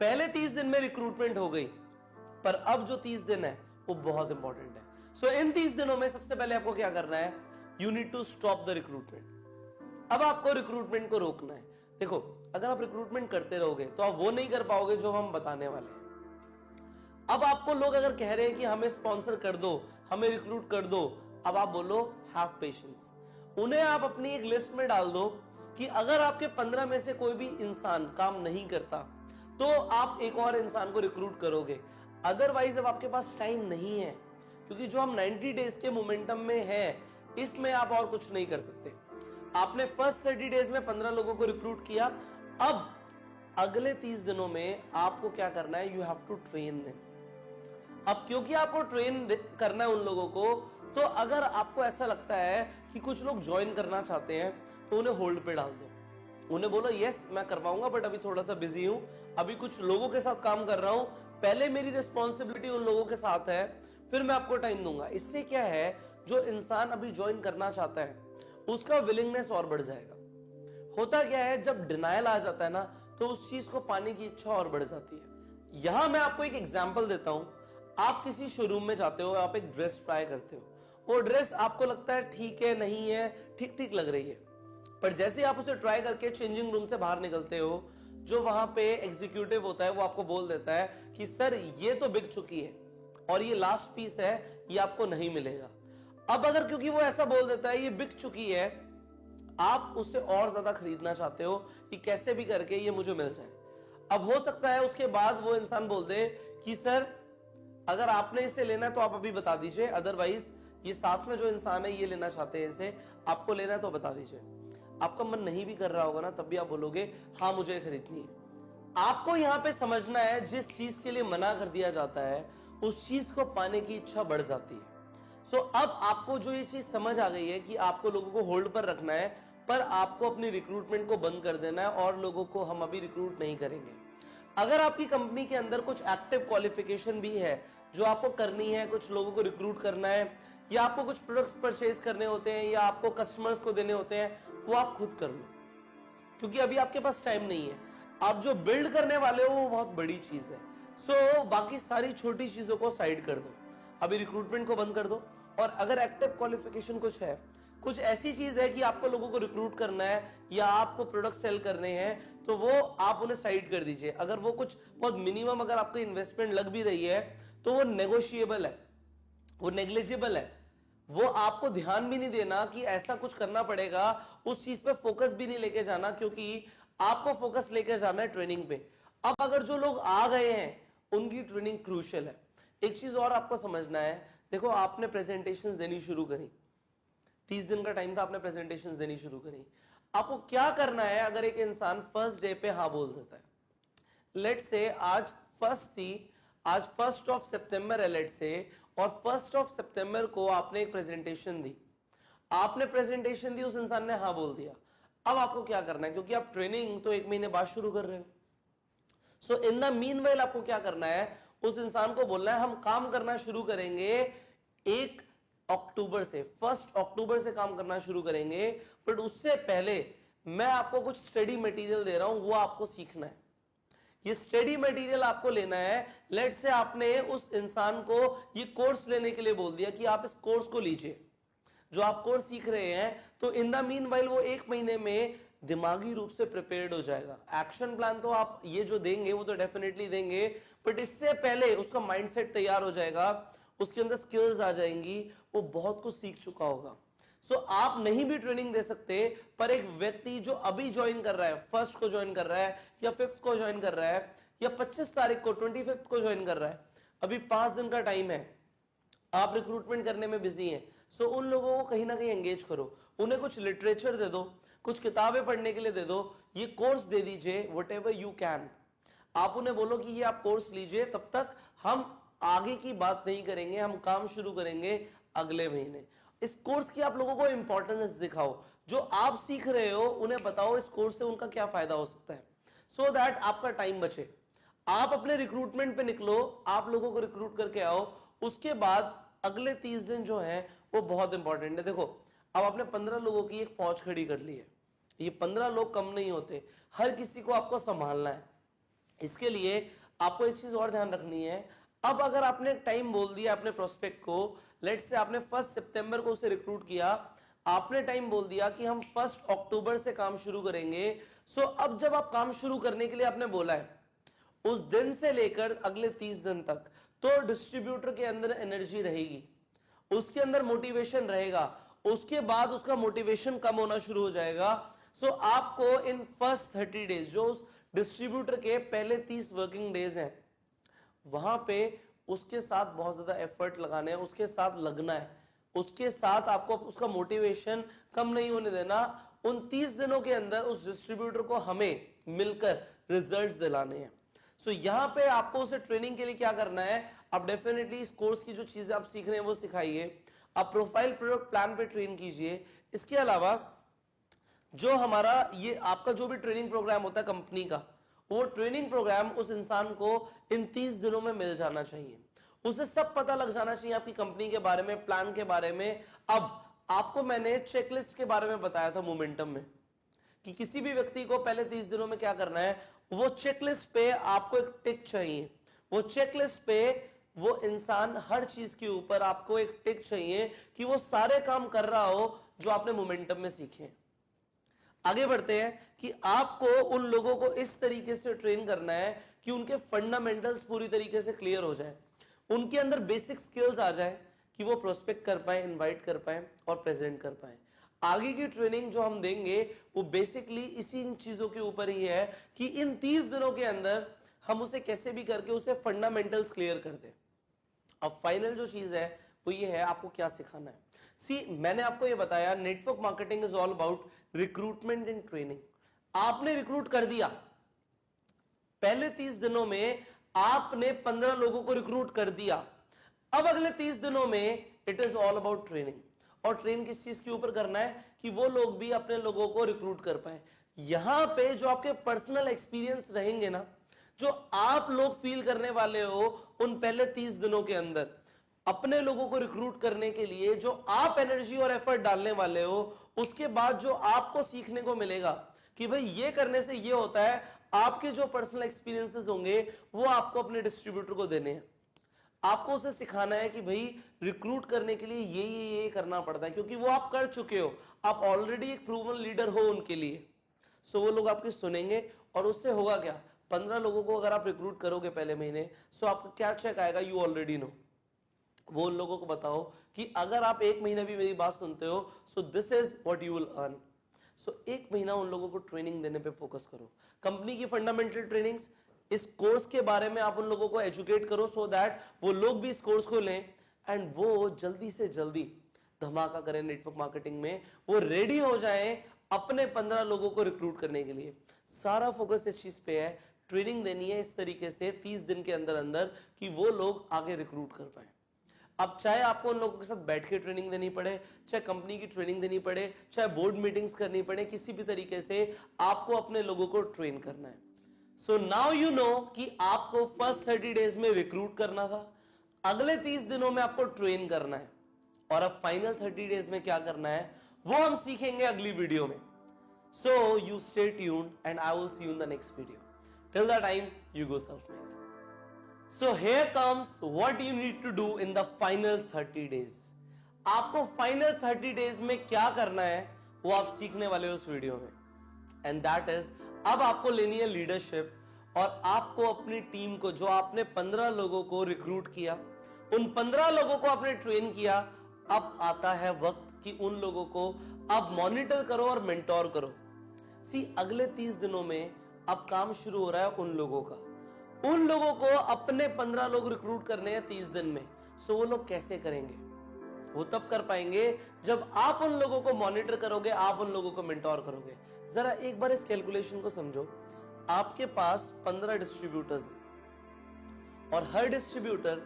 पहले 30 दिन में रिक्रूटमेंट हो गई, पर अब जो 30 दिन है वो बहुत इंपॉर्टेंट है। सो इन 30 दिनों में सबसे पहले आपको क्या करना है, you need to stop the recruitment. अब आपको रिक्रूटमेंट को रोकना है। देखो, अगर आप रिक्रूटमेंट करते रहोगे तो आप वो नहीं कर पाओगे जो हम बताने वाले हैं। अब आपको लोग अगर कह रहे हैं कि हमें स्पॉन्सर कर दो, हमें रिक्रूट कर दो, अब आप बोलो हैव पेशेंस। उन्हें आप अपनी एक लिस्ट में डाल दो कि अगर आपके 15 में से कोई भी इंसान काम नहीं करता तो आप एक और इंसान को रिक्रूट करोगे। अदरवाइज अब आपके पास टाइम नहीं है, क्योंकि जो हम 90 डेज के मोमेंटम में है इसमें आप और कुछ नहीं कर सकते। आपने फर्स्ट 30 डेज में 15 लोगों को रिक्रूट किया, अब अगले 30 दिनों में आपको क्या करना है, you have to train them. अब क्योंकि आपको ट्रेन करना है उन लोगों को, तो अगर आपको ऐसा लगता है कि कुछ लोग ज्वाइन करना चाहते हैं तो उन्हें होल्ड पे डाल दो। उन्हें बोलो यस मैं करवाऊंगा, बट अभी थोड़ा सा बिजी हूं, अभी कुछ लोगों के साथ काम कर रहा हूं, पहले मेरी रिस्पॉन्सिबिलिटी उन लोगों के साथ है, फिर मैं आपको टाइम दूंगा। इससे क्या है, जो इंसान अभी ज्वाइन करना चाहता है उसका विलिंगनेस और बढ़ जाएगा। होता क्या है, जब डिनायल आ जाता है ना, तो उस चीज को पाने की इच्छा और बढ़ जाती है। यहां मैं आपको एक एग्जांपल देता हूं। आप किसी शोरूम में जाते हो, आप एक ड्रेस ट्राई करते हो, वो ड्रेस आपको लगता है ठीक है, नहीं है, ठीक ठीक लग रही है, पर जैसे आप उसे ट्राई करके चेंजिंग रूम से बाहर निकलते हो, जो वहां पे एग्जीक्यूटिव होता है वो आपको बोल देता है कि सर ये तो बिक चुकी है और ये लास्ट पीस है, ये आपको नहीं मिलेगा। अब अगर क्योंकि वो ऐसा बोल देता है ये बिक चुकी है, आप उससे और ज्यादा खरीदना चाहते हो कि कैसे भी करके ये मुझे मिल जाए। अब हो सकता है उसके बाद वो इंसान बोल दे कि सर अगर आपने इसे लेना है तो आप अभी बता दीजिए, अदरवाइज ये साथ में जो इंसान है ये लेना चाहते हैं, इसे आपको लेना है तो बता दीजिए। आपका मन नहीं भी कर रहा होगा ना, तब भी आप बोलोगे हाँ मुझे खरीदनी है। आपको यहां पे समझना है, जिस चीज के लिए मना कर दिया जाता है उस चीज को पाने की इच्छा बढ़ जाती है। सो अब आपको जो ये चीज समझ आ गई है कि आपको लोगों को होल्ड पर रखना है, पर आपको अपनी रिक्रूटमेंट को बंद कर देना है और लोगों को हम अभी रिक्रूट नहीं करेंगे। अगर आपकी कंपनी के अंदर कुछ एक्टिव क्वालिफिकेशन भी है जो आपको करनी है, कुछ लोगों को रिक्रूट करना है, या आपको कुछ प्रोडक्ट्स परचेज करने होते हैं, या आपको कस्टमर्स को देने होते हैं, वो आप खुद कर लो, क्योंकि अभी आपके पास टाइम नहीं है। आप जो बिल्ड करने वाले हो वो बहुत बड़ी चीज है। सो बाकी सारी छोटी चीजों को साइड कर दो, अभी रिक्रूटमेंट को बंद कर दो। और अगर एक्टिव क्वालिफिकेशन कुछ है, कुछ ऐसी चीज है कि आपको लोगों को रिक्रूट करना है या आपको प्रोडक्ट सेल करने हैं, तो वो आप उन्हें साइड कर दीजिए। अगर वो कुछ बहुत मिनिमम अगर आपको इन्वेस्टमेंट लग भी रही है तो वो नेगोशिएबल है, वो नेग्लिजिबल है, वो आपको ध्यान भी नहीं देना कि ऐसा कुछ करना पड़ेगा, उस चीज पे फोकस भी नहीं लेके जाना, क्योंकि आपको फोकस लेके जाना है ट्रेनिंग पे। अब अगर जो लोग आ गए हैं उनकी ट्रेनिंग क्रूशियल है। एक चीज और आपको समझना है, देखो आपने प्रेजेंटेशंस देनी शुरू करी, 30 दिन का टाइम था, आपने प्रेजेंटेशंस देनी शुरू करी। आपको क्या करना है, अगर एक इंसान फर्स्ट डे पे हाँ बोल देता है, लेट से आज फर्स्ट थी, आज 1 सितंबर है लेट से, और 1 सितंबर को आपने एक प्रेजेंटेशन दी, आपने प्रेजेंटेशन दी, उस इंसान ने हाँ बोल दिया। अब आपको क्या करना है, क्योंकि आप ट्रेनिंग तो 1 महीने बाद शुरू कर रहे हो, सो इन द मीनवाइल आपको क्या करना है, उस इंसान को बोलना है हम काम करना शुरू करेंगे 1 अक्टूबर से, 1 अक्टूबर से काम करना शुरू करेंगे, बट उससे पहले मैं आपको कुछ स्टडी मटेरियल दे रहा हूं, वो आपको सीखना है। ये स्टडी मटेरियल आपको लेना है। लेट से आपने उस इंसान को ये कोर्स लेने के लिए बोल दिया कि आप इस कोर्स को लीजिए, जो आप कोर्स सीख रहे हैं, तो इन द मीनवाइल वो 1 महीने में दिमागी रूप से प्रिपेयर्ड हो जाएगा। एक्शन प्लान तो आप ये जो देंगे वो तो डेफिनेटली देंगे, बट इससे पहले उसका माइंडसेट तैयार हो जाएगा, उसके अंदर स्किल्स आ जाएंगी, वो बहुत कुछ सीख चुका होगा। सो आप नहीं भी ट्रेनिंग दे सकते, पर एक व्यक्ति जो अभी ज्वाइन कर रहा है, 1 को ज्वाइन कर रहा है, या 5 को ज्वाइन कर रहा है, या 25 तारीख को 25 को ज्वाइन कर रहा है, अभी 5 दिन का टाइम है, आप रिक्रूटमेंट करने में बिजी हैं, सो उन लोगों को कहीं ना कहीं एंगेज करो, उन्हें कुछ लिटरेचर दे दो, कुछ किताबें पढ़ने के लिए दे दो, ये कोर्स दे दीजिए, व्हाटएवर यू कैन। आप उन्हें बोलो कि ये आप कोर्स लीजिए, तब तक हम आगे की बात नहीं करेंगे, हम काम शुरू करेंगे अगले महीने। इस कोर्स की आप लोगों को इंपॉर्टेंस दिखाओ, जो आप सीख रहे हो उन्हें बताओ इस कोर्स से उनका क्या फायदा हो सकता है, सो दैट आपका टाइम बचे। आप अपने रिक्रूटमेंट पे निकलो, आप लोगों को रिक्रूट करके आओ, उसके बाद अगले 30 दिन जो है वो बहुत इंपॉर्टेंट है। देखो अब आपने 15 लोगों की एक फौज खड़ी कर ली है, ये 15 लोग कम नहीं होते, हर किसी को आपको संभालना है। इसके लिए आपको एक चीज और ध्यान रखनी है, अब अगर आपने टाइम बोल दिया अपने प्रोस्पेक्ट को, लेट से आपने 1 सितंबर को उसे रिक्रूट किया, आपने टाइम बोल दिया कि हम 1 अक्टूबर से काम शुरू करेंगे, सो अब जब आप काम शुरू करने के लिए आपने बोला है, उस दिन से लेकर अगले 30 दिन तक तो डिस्ट्रीब्यूटर के अंदर एनर्जी रहेगी, उसके अंदर मोटिवेशन रहेगा, उसके बाद उसका मोटिवेशन कम होना शुरू हो जाएगा। सो आपको इन फर्स्ट 30 डेज, जो उस डिस्ट्रीब्यूटर के पहले 30 वर्किंग डेज हैं, वहां पे उसके साथ बहुत ज्यादा एफर्ट लगाने हैं, उसके साथ लगना है, उसके साथ आपको उसका मोटिवेशन कम नहीं होने देना। उन 30 दिनों के अंदर उस डिस्ट्रीब्यूटर को हमें मिलकर रिजल्ट्स दिलाने हैं। सो यहां पे आपको उसे ट्रेनिंग के लिए क्या करना है, आप डेफिनेटली इस कोर्स की जो चीजें आप सीख रहे हैं वो सिखाइए, आप प्रोफाइल प्रोडक्ट प्लान पे ट्रेन कीजिए। इसके अलावा जो हमारा ये आपका जो भी ट्रेनिंग प्रोग्राम होता है कंपनी का, वो ट्रेनिंग प्रोग्राम उस इंसान को इन 30 दिनों में मिल जाना चाहिए, उसे सब पता लग जाना चाहिए आपकी कंपनी के बारे में, प्लान के बारे में। अब आपको मैंने चेकलिस्ट के बारे में बताया था मोमेंटम में, कि किसी भी व्यक्ति को पहले 30 दिनों में क्या करना है, वो चेकलिस्ट पे आपको एक टिक चाहिए, वो चेकलिस्ट पे वो इंसान हर चीज के ऊपर आपको एक टिक चाहिए कि वो सारे काम कर रहा हो जो आपने मोमेंटम में सीखे। आगे बढ़ते हैं कि आपको उन लोगों को इस तरीके से ट्रेन करना है कि उनके फंडामेंटल्स पूरी तरीके से क्लियर हो जाए, उनके अंदर बेसिक स्किल्स आ जाए कि वो प्रोस्पेक्ट कर पाए, इनवाइट कर पाए और प्रेजेंट कर पाए। आगे की ट्रेनिंग जो हम देंगे वो बेसिकली इसी इन चीजों के ऊपर ही है कि इन 30 दिनों के अंदर हम उसे कैसे भी करके उसे फंडामेंटल्स क्लियर कर दें। अब फाइनल जो चीज है वो ये है, आपको क्या सिखाना है। सी, मैंने आपको ये बताया network marketing is all about recruitment and training. आपने रिक्रूट कर दिया, पहले 30 दिनों में आपने 15 लोगों को रिक्रूट कर दिया। अब अगले 30 दिनों में it is all about training. और ट्रेन किस चीज के ऊपर करना है कि वो लोग भी अपने लोगों को रिक्रूट कर पाए। यहां पे जो आपके पर्सनल एक्सपीरियंस रहेंगे ना, जो आप लोग फील करने वाले हो उन पहले 30 दिनों के अंदर अपने लोगों को रिक्रूट करने के लिए, जो आप एनर्जी और एफर्ट डालने वाले हो, उसके बाद जो आपको सीखने को मिलेगा कि भाई ये करने से ये होता है, आपके जो पर्सनल एक्सपीरियंसेस होंगे वो आपको अपने डिस्ट्रीब्यूटर को देने हैं। आपको उसे सिखाना है कि भाई रिक्रूट करने के लिए ये करना पड़ता है, क्योंकि वो आप कर चुके हो, आप ऑलरेडी एक प्रूवन लीडर हो उनके लिए। सो वो लोग आपकी सुनेंगे और उससे होगा क्या, 15 लोगों को अगर आप रिक्रूट करोगे पहले महीने, सो आपका क्या चेक आएगा, यू ऑलरेडी नो। वो उन लोगों को बताओ कि अगर आप एक महीना भी मेरी बात सुनते हो, so this is what you will earn. So एक महीना उन लोगों को ट्रेनिंग देने पे फोकस करो, कंपनी की फंडामेंटल ट्रेनिंग्स, इस कोर्स के बारे में आप उन लोगों को एजुकेट करो, सो दैट वो लोग भी इस कोर्स को लें एंड वो जल्दी से जल्दी धमाका करें नेटवर्क मार्केटिंग में, वो रेडी हो जाएं अपने 15 लोगों को रिक्रूट करने के लिए। सारा फोकस इस चीज पे है, ट्रेनिंग देनी है इस तरीके से 30 दिन के अंदर अंदर कि वो लोग आगे रिक्रूट कर पाए। अब चाहे आपको उन लोगों के साथ बैठ के ट्रेनिंग देनी पड़े, चाहे कंपनी की ट्रेनिंग देनी पड़े, चाहे बोर्ड मीटिंग्स करनी पड़े, किसी भी तरीके से आपको अपने लोगों को ट्रेन करना है। सो नाउ यू नो कि आपको फर्स्ट 30 डेज में रिक्रूट करना था, अगले 30 दिनों में आपको ट्रेन करना है, और अब फाइनल 30 डेज में क्या करना है वो हम सीखेंगे अगली वीडियो में। So you stay tuned and I will see you in the next video. Till the time you go self-made. So here comes what you need to do in the final 30 days. आपको final 30 days में क्या करना है वो आप सीखने वाले हो उस वीडियो में, एंड दैट इज, अब आपको लेनी है लीडरशिप, और आपको अपनी टीम को, जो आपने 15 लोगों को रिक्रूट किया, उन 15 लोगों को आपने ट्रेन किया, अब आता है वक्त कि उन लोगों को आप मॉनिटर करो और मेंटोर करो। सी, अगले 30 दिनों में अब काम शुरू हो रहा है उन लोगों का, उन लोगों को अपने 15 लोग रिक्रूट करने हैं 30 दिन में। सो वो लोग कैसे करेंगे, वो तब कर पाएंगे जब आप उन लोगों को मॉनिटर करोगे, आप उन लोगों को मेंटोर करोगे। जरा एक बार इस कैलकुलेशन को समझो, आपके पास 15 डिस्ट्रीब्यूटर्स हैं और हर डिस्ट्रीब्यूटर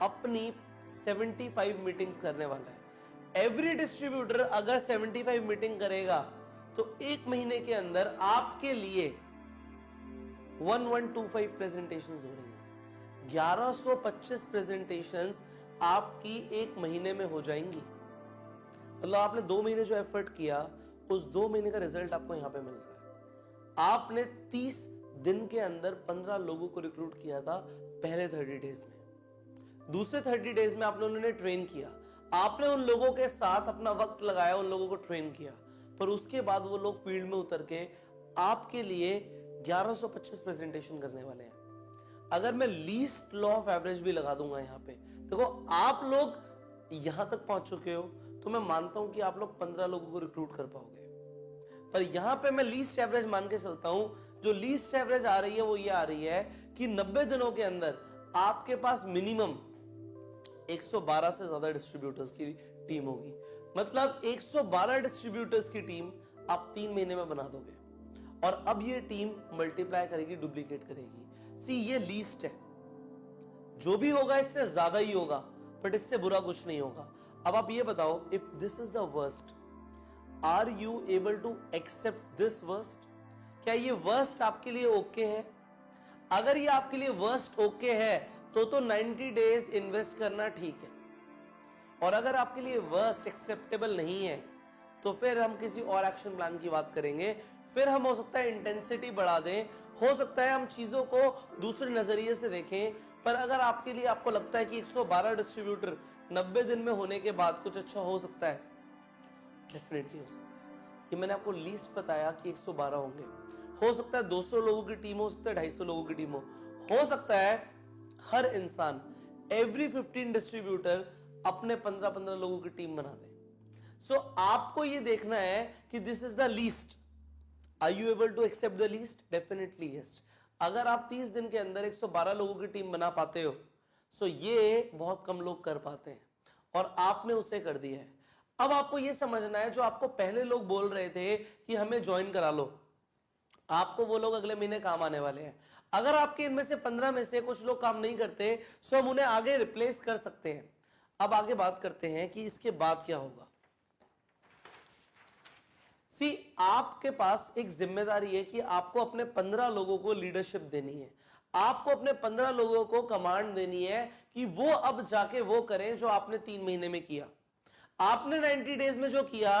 अपनी 75 मीटिंग्स करने वाला है। एवरी डिस्ट्रीब्यूटर अगर 75 मीटिंग करेगा तो एक महीने के अंदर आपके लिए 1125 प्रेजेंटेशंस हो रही है, 1125 प्रेजेंटेशंस आपकी एक महीने में हो जाएंगी। मतलब आपने 2 महीने जो एफर्ट किया, उस 2 महीने का रिजल्ट आपको यहां पे मिल रहा है। आपने 30 दिन के अंदर 15 लोगों को रिक्रूट किया था पहले 30 डेज में, दूसरे 30 डेज में आपने उन्हें ट्रेन किया, आपने उन लोगों के साथ अपना वक्त लगाया, उन लोगों को ट्रेन किया, पर उसके बाद वो लोग फील्ड में उतर के आपके लिए 1125 प्रेजेंटेशन करने वाले हैं। अगर मैं लीस्ट लॉ ऑफ एवरेज भी लगा दूंगा यहां पे, देखो आप लोग यहां तक पहुंच चुके हो तो मैं मानता हूं कि आप लोग 15 लोगों को रिक्रूट कर पाओगे। पर यहां पे मैं लीस्ट एवरेज मान के चलता हूं, जो लीस्ट एवरेज आ रही है वो ये आ रही है कि 90 दिनों के अंदर आपके पास मिनिमम 112 से ज्यादा डिस्ट्रीब्यूटर्स की टीम होगी। मतलब 112 डिस्ट्रीब्यूटर्स की टीम आप 3 महीने में बना दोगे, और अब ये टीम मल्टीप्लाई करेगी, डुप्लीकेट करेगी। सी ये लीस्ट है, जो भी होगा इससे ज्यादा ही होगा, बट इससे बुरा कुछ नहीं होगा। अब आप ये बताओ, if this is the worst, are you able to accept this worst? क्या ये वर्स्ट आपके लिए ओके है? अगर ये आपके लिए वर्स्ट ओके है तो 90 डेज इन्वेस्ट करना ठीक है, और अगर आपके लिए वर्स्ट एक्सेप्टेबल नहीं है तो फिर हम किसी और एक्शन प्लान की बात करेंगे। फिर हम हो सकता है इंटेंसिटी बढ़ा दें, हो सकता है हम चीजों को दूसरे नजरिए से देखें। पर अगर आपके लिए आपको लगता है कि 112 डिस्ट्रीब्यूटर 90 दिन में होने के बाद कुछ अच्छा हो सकता है, डेफिनेटली हो सकता है। ये मैंने आपको लीस्ट बताया कि 112 होंगे, हो सकता है 200 लोगों की टीम हो सकता है 250 लोगों की टीम हो सकता है हर इंसान एवरी 15 डिस्ट्रीब्यूटर अपने 15-15 लोगों की टीम बना दे। सो आपको ये देखना है कि this is the least, are you able to accept the least? Definitely yes. अगर आप 30 दिन के अंदर 112 लोगों की टीम बना पाते हो, सो ये बहुत कम लोग कर पाते हैं, और आपने उसे कर दिया है। अब आपको ये समझना है, जो आपको पहले लोग बोल रहे थे कि हमें ज्वाइन करा लो, आपको वो लोग अगले महीने काम आने वाले हैं। अगर आपके इनमें से 15 में से कुछ लोग काम नहीं करते, सो हम उन्हें आगे रिप्लेस कर सकते हैं। अब आगे बात करते हैं कि इसके बाद क्या होगा। सी, आपके पास एक जिम्मेदारी है कि आपको अपने 15 लोगों को लीडरशिप देनी है, आपको अपने 15 लोगों को कमांड देनी है कि वो अब जाके वो करें जो आपने 3 महीने में किया। आपने 90 डेज में जो किया,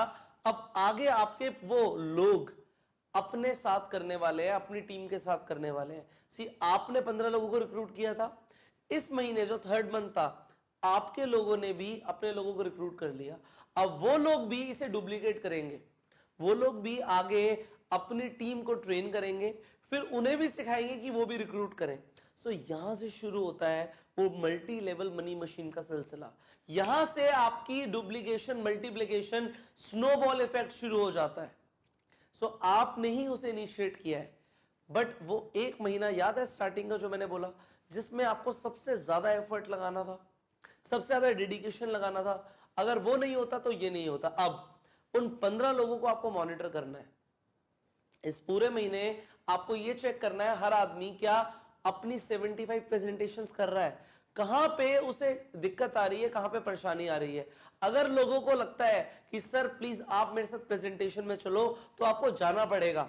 अब आगे आपके वो लोग अपने साथ करने वाले हैं, अपनी टीम के साथ करने वाले हैं। सी, आपने 15 लोगों को रिक्रूट किया था, इस महीने जो 3rd मंथ था, आपके लोगों ने भी अपने लोगों को रिक्रूट कर लिया। अब वो लोग भी इसे डुप्लीकेट करेंगे, वो लोग भी आगे अपनी टीम को ट्रेन करेंगे, फिर उन्हें भी सिखाएंगे कि वो भी रिक्रूट करें। सो यहां से शुरू होता है वो मल्टी लेवल मनी मशीन का सिलसिला। यहां से आपकी डुप्लीकेशन, मल्टीप्लिकेशन, स्नोबॉल इफेक्ट शुरू हो जाता है। सो आपने ही उसे इनिशिएट किया है, बट वो 1 महीना याद है स्टार्टिंग का जो मैंने बोला, जिसमें आपको सबसे ज्यादा एफर्ट लगाना था, सबसे ज्यादा डेडिकेशन लगाना था। अगर वो नहीं होता तो ये नहीं होता। अब उन 15 लोगों को आपको मॉनिटर करना है। इस पूरे महीने आपको ये चेक करना है हर आदमी क्या अपनी 75 प्रेजेंटेशंस कर रहा है, कहां पे उसे दिक्कत आ रही है, कहां पे परेशानी आ रही है। अगर लोगों को लगता है कि सर प्लीज आप मेरे साथ प्रेजेंटेशन में चलो, तो आपको जाना पड़ेगा।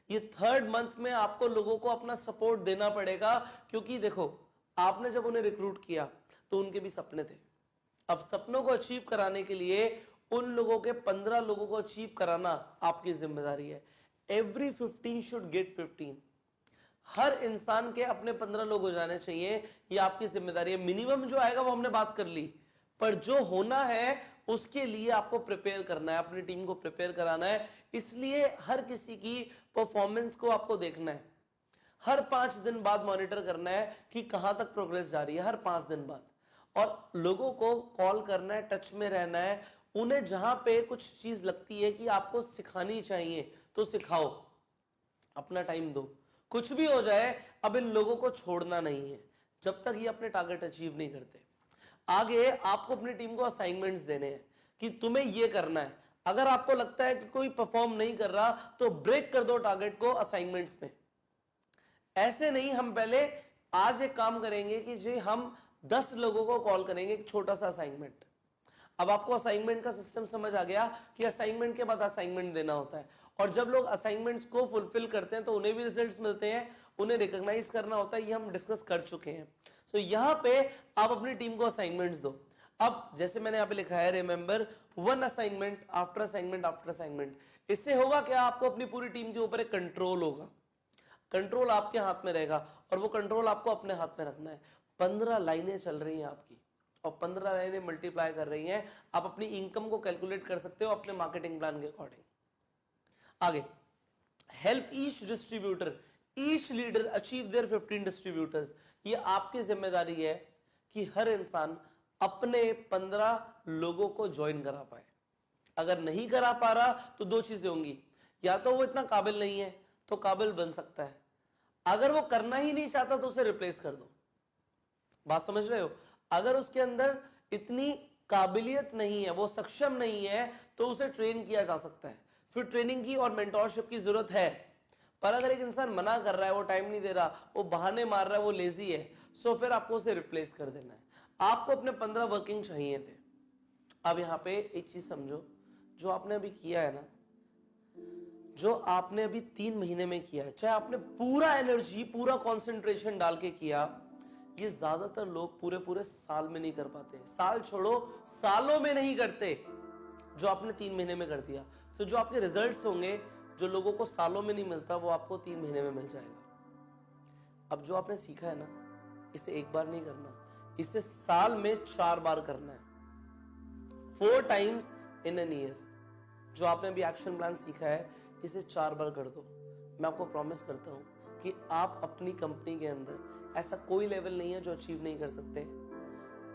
ये 3rd मंथ में आपको लोगों को अपना सपोर्ट देना पड़ेगा, क्योंकि देखो, आपने जब उन्हें रिक्रूट किया तो उनके भी सपने थे। अब सपनों को अचीव कराने के लिए उन लोगों के 15 लोगों को अचीव कराना आपकी जिम्मेदारी है। Every 15 should get 15। हर इंसान के अपने 15 लोग हो जाने चाहिए, ये आपकी जिम्मेदारी है। मिनिमम जो आएगा वो हमने बात कर ली, पर जो होना है उसके लिए आपको प्रिपेयर करना है, अपनी टीम को प्रिपेयर कराना है। इसलिए हर किसी की परफॉर्मेंस को आपको देखना है, हर 5 दिन बाद मॉनिटर करना है कि कहां तक प्रोग्रेस जा रही है, हर 5 दिन बाद। और लोगों को कॉल करना है, टच में रहना है, उन्हें जहां पे कुछ चीज लगती है कि आपको सिखानी चाहिए तो सिखाओ, अपना टाइम दो। कुछ भी हो जाए, अब इन लोगों को छोड़ना नहीं है जब तक ये अपने टारगेट अचीव नहीं करते। आगे आपको अपनी टीम को असाइनमेंट्स देने हैं कि तुम्हें ये करना है। अगर आपको लगता है कि कोई परफॉर्म नहीं कर रहा, तो ब्रेक कर दो टारगेट को असाइनमेंट्स में। ऐसे नहीं, हम पहले आज एक काम करेंगे कि जी हम 10 लोगों को कॉल करेंगे, एक छोटा सा असाइनमेंट। अब आपको असाइनमेंट का सिस्टम समझ आ गया कि असाइनमेंट के बाद असाइनमेंट देना होता है, और जब लोग असाइनमेंट्स को फुलफिल करते हैं तो उन्हें भी रिजल्ट्स मिलते हैं, उन्हें रिकॉग्नाइज करना होता है। ये हम डिस्कस कर चुके हैं। सो यहां पे आप अपनी टीम को असाइनमेंट्स दो। अब जैसे मैंने यहां पे लिखा है, remember 1 assignment after assignment after assignment. इससे होगा क्या, आपको अपनी पूरी टीम के ऊपर एक कंट्रोल होगा, कंट्रोल आपके हाथ में रहेगा, और वो कंट्रोल आपको अपने हाथ में रखना है। 15 लाइनें चल रही हैं आपकी, और 15 लाइनें मल्टीप्लाई कर रही हैं। आप अपनी इनकम को कैलकुलेट कर सकते हो अपने मार्केटिंग प्लान के अकॉर्डिंग। आगे, help each distributor, each leader achieve their 15 distributors. ये आपकी जिम्मेदारी है कि हर इंसान अपने 15 लोगों को ज्वाइन करा पाए। अगर नहीं करा पा रहा तो दो चीजें होंगी, या तो वो इतना काबिल नहीं है तो काबिल बन सकता है, अगर वो करना ही नहीं चाहता तो उसे रिप्लेस कर दो। बात समझ रहे हो? अगर उसके अंदर इतनी काबिलियत नहीं है, वो सक्षम नहीं है, तो उसे ट्रेन किया जा सकता है। फिर ट्रेनिंग की और मेंटोरशिप की जरूरत है। पर अगर एक इंसान मना कर रहा है, वो टाइम नहीं दे रहा, वो बहाने मार रहा है, वो लेजी है, सो फिर आपको उसे रिप्लेस कर देना है। आपको अपने 15 वर्किंग चाहिए थे। अब यहां पे एक चीज समझो, जो आपने अभी किया है ना, जो आपने अभी 3 महीने में किया है, चाहे आपने पूरा एनर्जी, पूरा कंसंट्रेशन डाल के किया, ये ज्यादातर लोग पूरे पूरे साल में नहीं कर पाते। साल छोड़ो, सालों में नहीं करते जो आपने 3 महीने में कर दिया। तो जो आपके रिजल्ट्स होंगे, जो लोगों को सालों में नहीं मिलता, वो आपको 3 महीने में मिल जाएगा। अब जो आपने सीखा है ना, इसे एक बार नहीं करना, इसे साल में 4 बार करना है, 4 टाइम्स इन एन ईयर। जो आपने अभी एक्शन प्लान सीखा है, इसे 4 बार कर दो। मैं आपको प्रॉमिस करता हूं कि आप अपनी कंपनी के अंदर ऐसा कोई लेवल नहीं है जो अचीव नहीं कर सकते।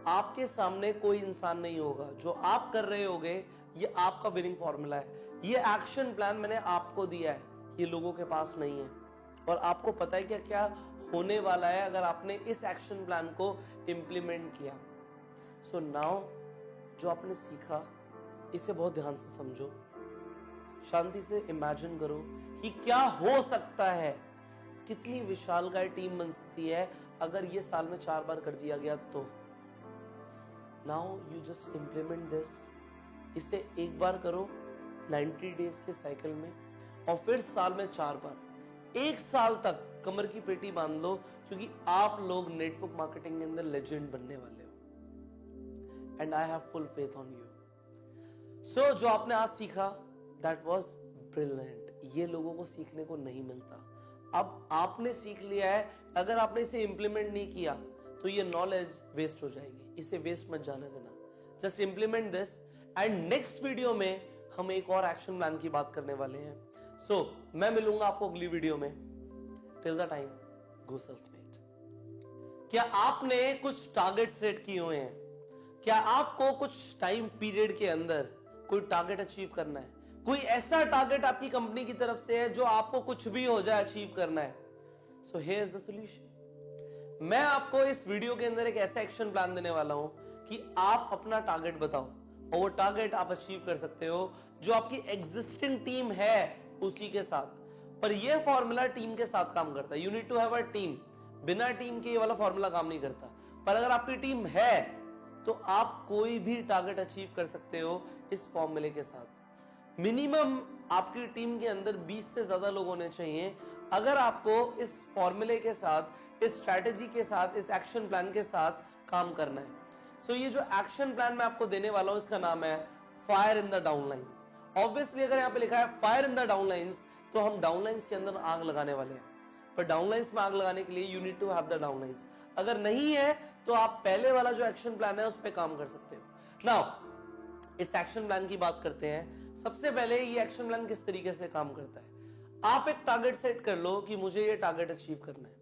आपके सामने कोई इंसान नहीं होगा, जो आप कर रहे होगे, ये आपका विनिंग फॉर्मूला है। ये एक्शन प्लान मैंने आपको दिया है, ये लोगों के पास नहीं है। और आपको पता है क्या क्या होने वाला है अगर आपने इस एक्शन प्लान को इंप्लीमेंट किया। सो नाउ जो आपने सीखा, इसे बहुत ध्यान से समझो, शांति से इमेजिन करो कि क्या हो सकता है, कितनी विशालकाय टीम बन सकती है अगर ये साल में 4 बार कर दिया गया तो। Now you just implement this. इसे एक बार करो 90 डेज के साइकिल में, और फिर साल में 4 बार। 1 साल तक कमर की पेटी बांध लो, क्योंकि आप लोग नेटवर्क मार्केटिंग के अंदर लेजेंड बनने वाले हो। And I have full faith on you. So जो आपने आज सीखा, दैट वाज ब्रिलियंट। ये लोगों को सीखने को नहीं मिलता। अब आपने सीख लिया है, अगर आपने इसे इंप्लीमेंट नहीं किया तो ये नॉलेज वेस्ट हो जाएगी। इसे वेस्ट मत जाने देना, just implement this. And next video में हम एक और एक्शन प्लान की बात करने वाले हैं। सो मैं मिलूंगा आपको अगली वीडियो में। Till the time, go self made. क्या आपने कुछ टारगेट सेट किए हुए हैं? क्या आपको कुछ टाइम पीरियड के अंदर कोई टारगेट अचीव करना है? कोई ऐसा टारगेट आपकी कंपनी की तरफ से है जो आपको कुछ भी हो जाए अचीव करना है? So here is the solution. मैं आपको इस वीडियो के अंदर एक ऐसा एक्शन प्लान देने वाला हूं कि आप अपना टारगेट बताओ, और वो टारगेट आप अचीव कर सकते हो जो आपकी एग्जिस्टिंग टीम है उसी के साथ। पर ये फॉर्मूला टीम के साथ काम करता है। You need to have a team. बिना टीम के ये वाला फॉर्मूला काम नहीं करता। पर अगर आपकी टीम है तो आप कोई भी टारगेट अचीव कर सकते हो इस फॉर्मूले के साथ। मिनिमम आपकी टीम के अंदर 20 से ज्यादा लोग होने चाहिए अगर आपको इस फॉर्मूले के साथ, इस स्ट्रैटेजी के साथ, इस एक्शन प्लान के साथ काम करना है। सो ये जो एक्शन प्लान मैं आपको देने वाला हूं, इसका नाम है fire in the downlines. Obviously अगर यहाँ पे लिखा है फायर इन द डाउनलाइंस, तो हम डाउनलाइंस के अंदर आग लगाने वाले हैं। पर डाउनलाइंस में आग लगाने के लिए you need to have the downlines. अगर नहीं है तो आप पहले वाला जो एक्शन प्लान है उस पर काम कर सकते हो। नाउ इस एक्शन प्लान की बात करते हैं। सबसे पहले ये एक्शन प्लान किस तरीके से काम करता है। आप एक टारगेट सेट कर लो कि मुझे ये टारगेट अचीव करना है,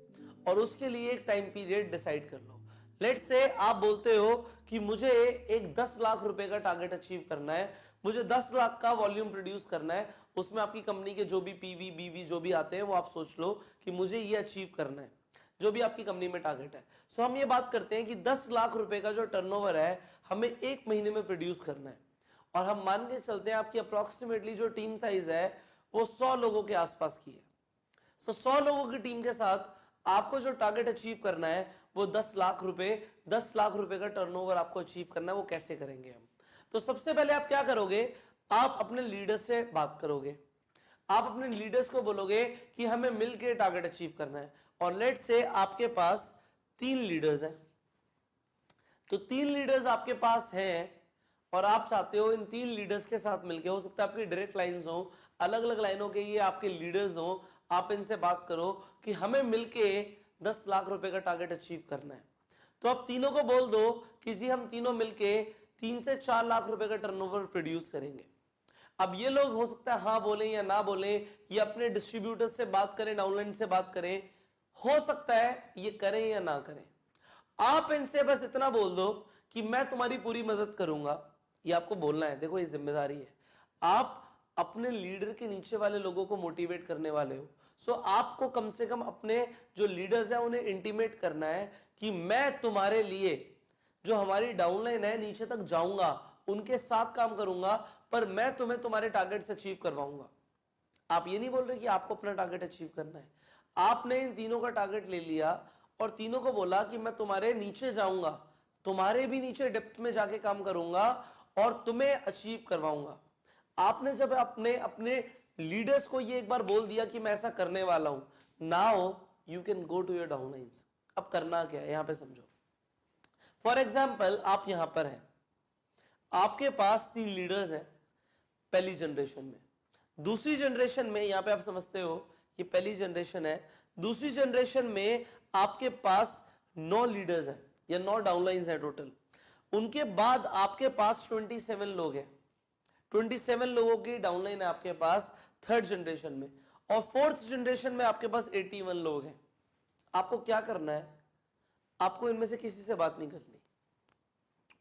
और उसके लिए एक टाइम पीरियड डिसाइड कर लो। लेट्स से आप बोलते हो कि मुझे एक 10 लाख रुपए का टारगेट अचीव करना है, मुझे 10 लाख का वॉल्यूम प्रोड्यूस करना है। उसमें आपकी कंपनी के जो भी पीवी बीवी जो भी आते हैं वो आप सोच लो कि मुझे ये अचीव करना है, जो भी आपकी कंपनी में टारगेट है। सो हम ये बात करते हैं कि 10 लाख रुपए का जो टर्नओवर है हमें 1 महीने में प्रोड्यूस करना है। और हम मान के चलते हैं आपकी अप्रोक्सीमेटली जो टीम साइज है वो 100 लोगों के आसपास की है। सो 100 लोगों की टीम के साथ आपको जो टारगेट अचीव करना है वो 10 लाख रुपए का टर्नओवर आपको अचीव करना है। वो कैसे करेंगे हम? तो सबसे पहले आप क्या करोगे, आप अपने लीडर से बात करोगे। आप अपने लीडर्स को बोलोगे कि हमें मिलकर टारगेट अचीव करना है। और लेट से आपके पास 3 लीडर्स हैं, तो 3 लीडर्स आपके पास हैं और आप चाहते हो इन 3 लीडर्स के साथ मिलके, हो सकता है आपकी डायरेक्ट लाइंस हो, अलग अलग लाइनों के ये आपके लीडर्स हो, आप इनसे बात करो कि हमें मिलके 10 लाख रुपए का टारगेट अचीव करना है। तो आप तीनों को बोल दो कि जी हम तीनों मिलके 3 से 4 लाख रुपए का टर्नओवर प्रोड्यूस करेंगे। अब ये लोग हो सकता है हाँ बोले या ना बोले, ये अपने डिस्ट्रीब्यूटर से बात करें, डाउनलाइन से बात करें, हो सकता है ये करें या ना करें। आप इनसे बस इतना बोल दो कि मैं तुम्हारी पूरी मदद करूंगा, ये आपको बोलना है। देखो ये जिम्मेदारी है, आप अपने लीडर के नीचे वाले लोगों को मोटिवेट करने वाले हो। सो आपको कम से कम अपने जो लीडर्स हैं उन्हें इंटीमेट करना है कि मैं तुम्हारे लिए जो हमारी डाउनलाइन है नीचे तक जाऊंगा, उनके साथ काम करूंगा, पर मैं तुम्हें तुम्हारे टारगेट्स अचीव करवाऊंगा। आप ये नहीं बोल रहे कि आपको अपना टारगेट अचीव करना है, आपने इन तीनों का टारगेट ले लिया और तीनों को बोला कि मैं तुम्हारे नीचे जाऊंगा, तुम्हारे भी नीचे डेप्थ में जाके काम करूंगा और तुम्हें अचीव करवाऊंगा। आपने जब अपने अपने लीडर्स को ये एक बार बोल दिया कि मैं ऐसा करने वाला हूं, now you can go to your downlines. अब करना क्या है यहां पे समझो। फॉर एग्जाम्पल आप यहां पर हैं, आपके पास 3 लीडर्स हैं पहली जनरेशन में। दूसरी जनरेशन में, यहां पे आप समझते हो ये पहली जनरेशन है, दूसरी जनरेशन में आपके पास 9 लीडर्स हैं या 9 डाउनलाइंस हैं टोटल। उनके बाद आपके पास 27 लोग हैं, 27 लोगों की डाउनलाइन है आपके पास थर्ड जनरेशन में, और फोर्थ जनरेशन में आपके पास 81 लोग हैं। आपको क्या करना है, आपको इनमें से किसी से बात नहीं करनी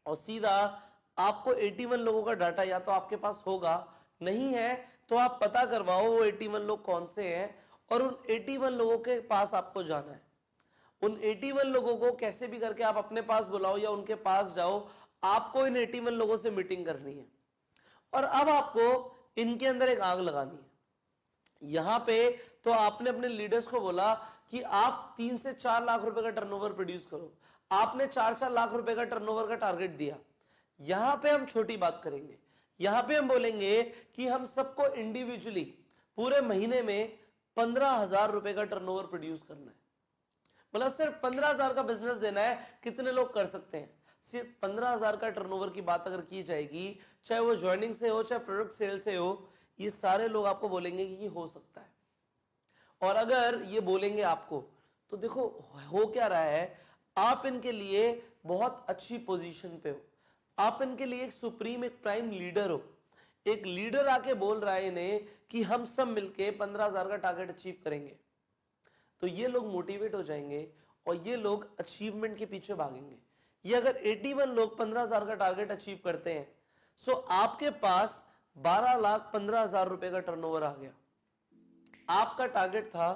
और सीधा आपको 81 लोगों का डाटा या तो आपके पास होगा, नहीं है तो आप पता करवाओ वो 81 लोग कौन से हैं और उन 81 लोगों के पास आपको जाना है। उन 81 लोगों को कैसे भी करके आप अपने पास बुलाओ या उनके पास जाओ, आपको इन 81 लोगों से मीटिंग करनी है और अब आपको इनके अंदर एक आग लगानी है। यहां पे तो आपने अपने लीडर्स को बोला कि आप 3 से 4 लाख रुपए का टर्नओवर प्रोड्यूस करो, आपने 4-4 लाख रुपए का टर्नओवर का टारगेट दिया। यहां पे हम छोटी बात करेंगे, यहां पे हम बोलेंगे कि हम सबको इंडिविजुअली पूरे महीने में 15,000 रुपए का टर्नओवर प्रोड्यूस करना है। मतलब सिर्फ 15,000 का बिजनेस देना है। कितने लोग कर सकते हैं? सिर्फ 15,000 का टर्नओवर की बात अगर की जाएगी, चाहे वो ज्वाइनिंग से हो चाहे प्रोडक्ट सेल से हो, ये सारे लोग आपको बोलेंगे कि ये हो सकता है। और अगर ये बोलेंगे आपको तो देखो हो क्या रहा है, आप इनके लिए बहुत अच्छी पोजीशन पे हो, आप इनके लिए एक सुप्रीम एक प्राइम लीडर हो। एक लीडर आके बोल रहा है इन्हें कि हम सब मिलके 15,000 का टारगेट अचीव करेंगे, तो ये लोग मोटिवेट हो जाएंगे और ये लोग अचीवमेंट के पीछे भागेंगे। ये अगर 81 लोग 15,000 का टारगेट अचीव करते हैं, सो आपके पास 12,15,000 रुपए का टर्नओवर आ गया। आपका टारगेट था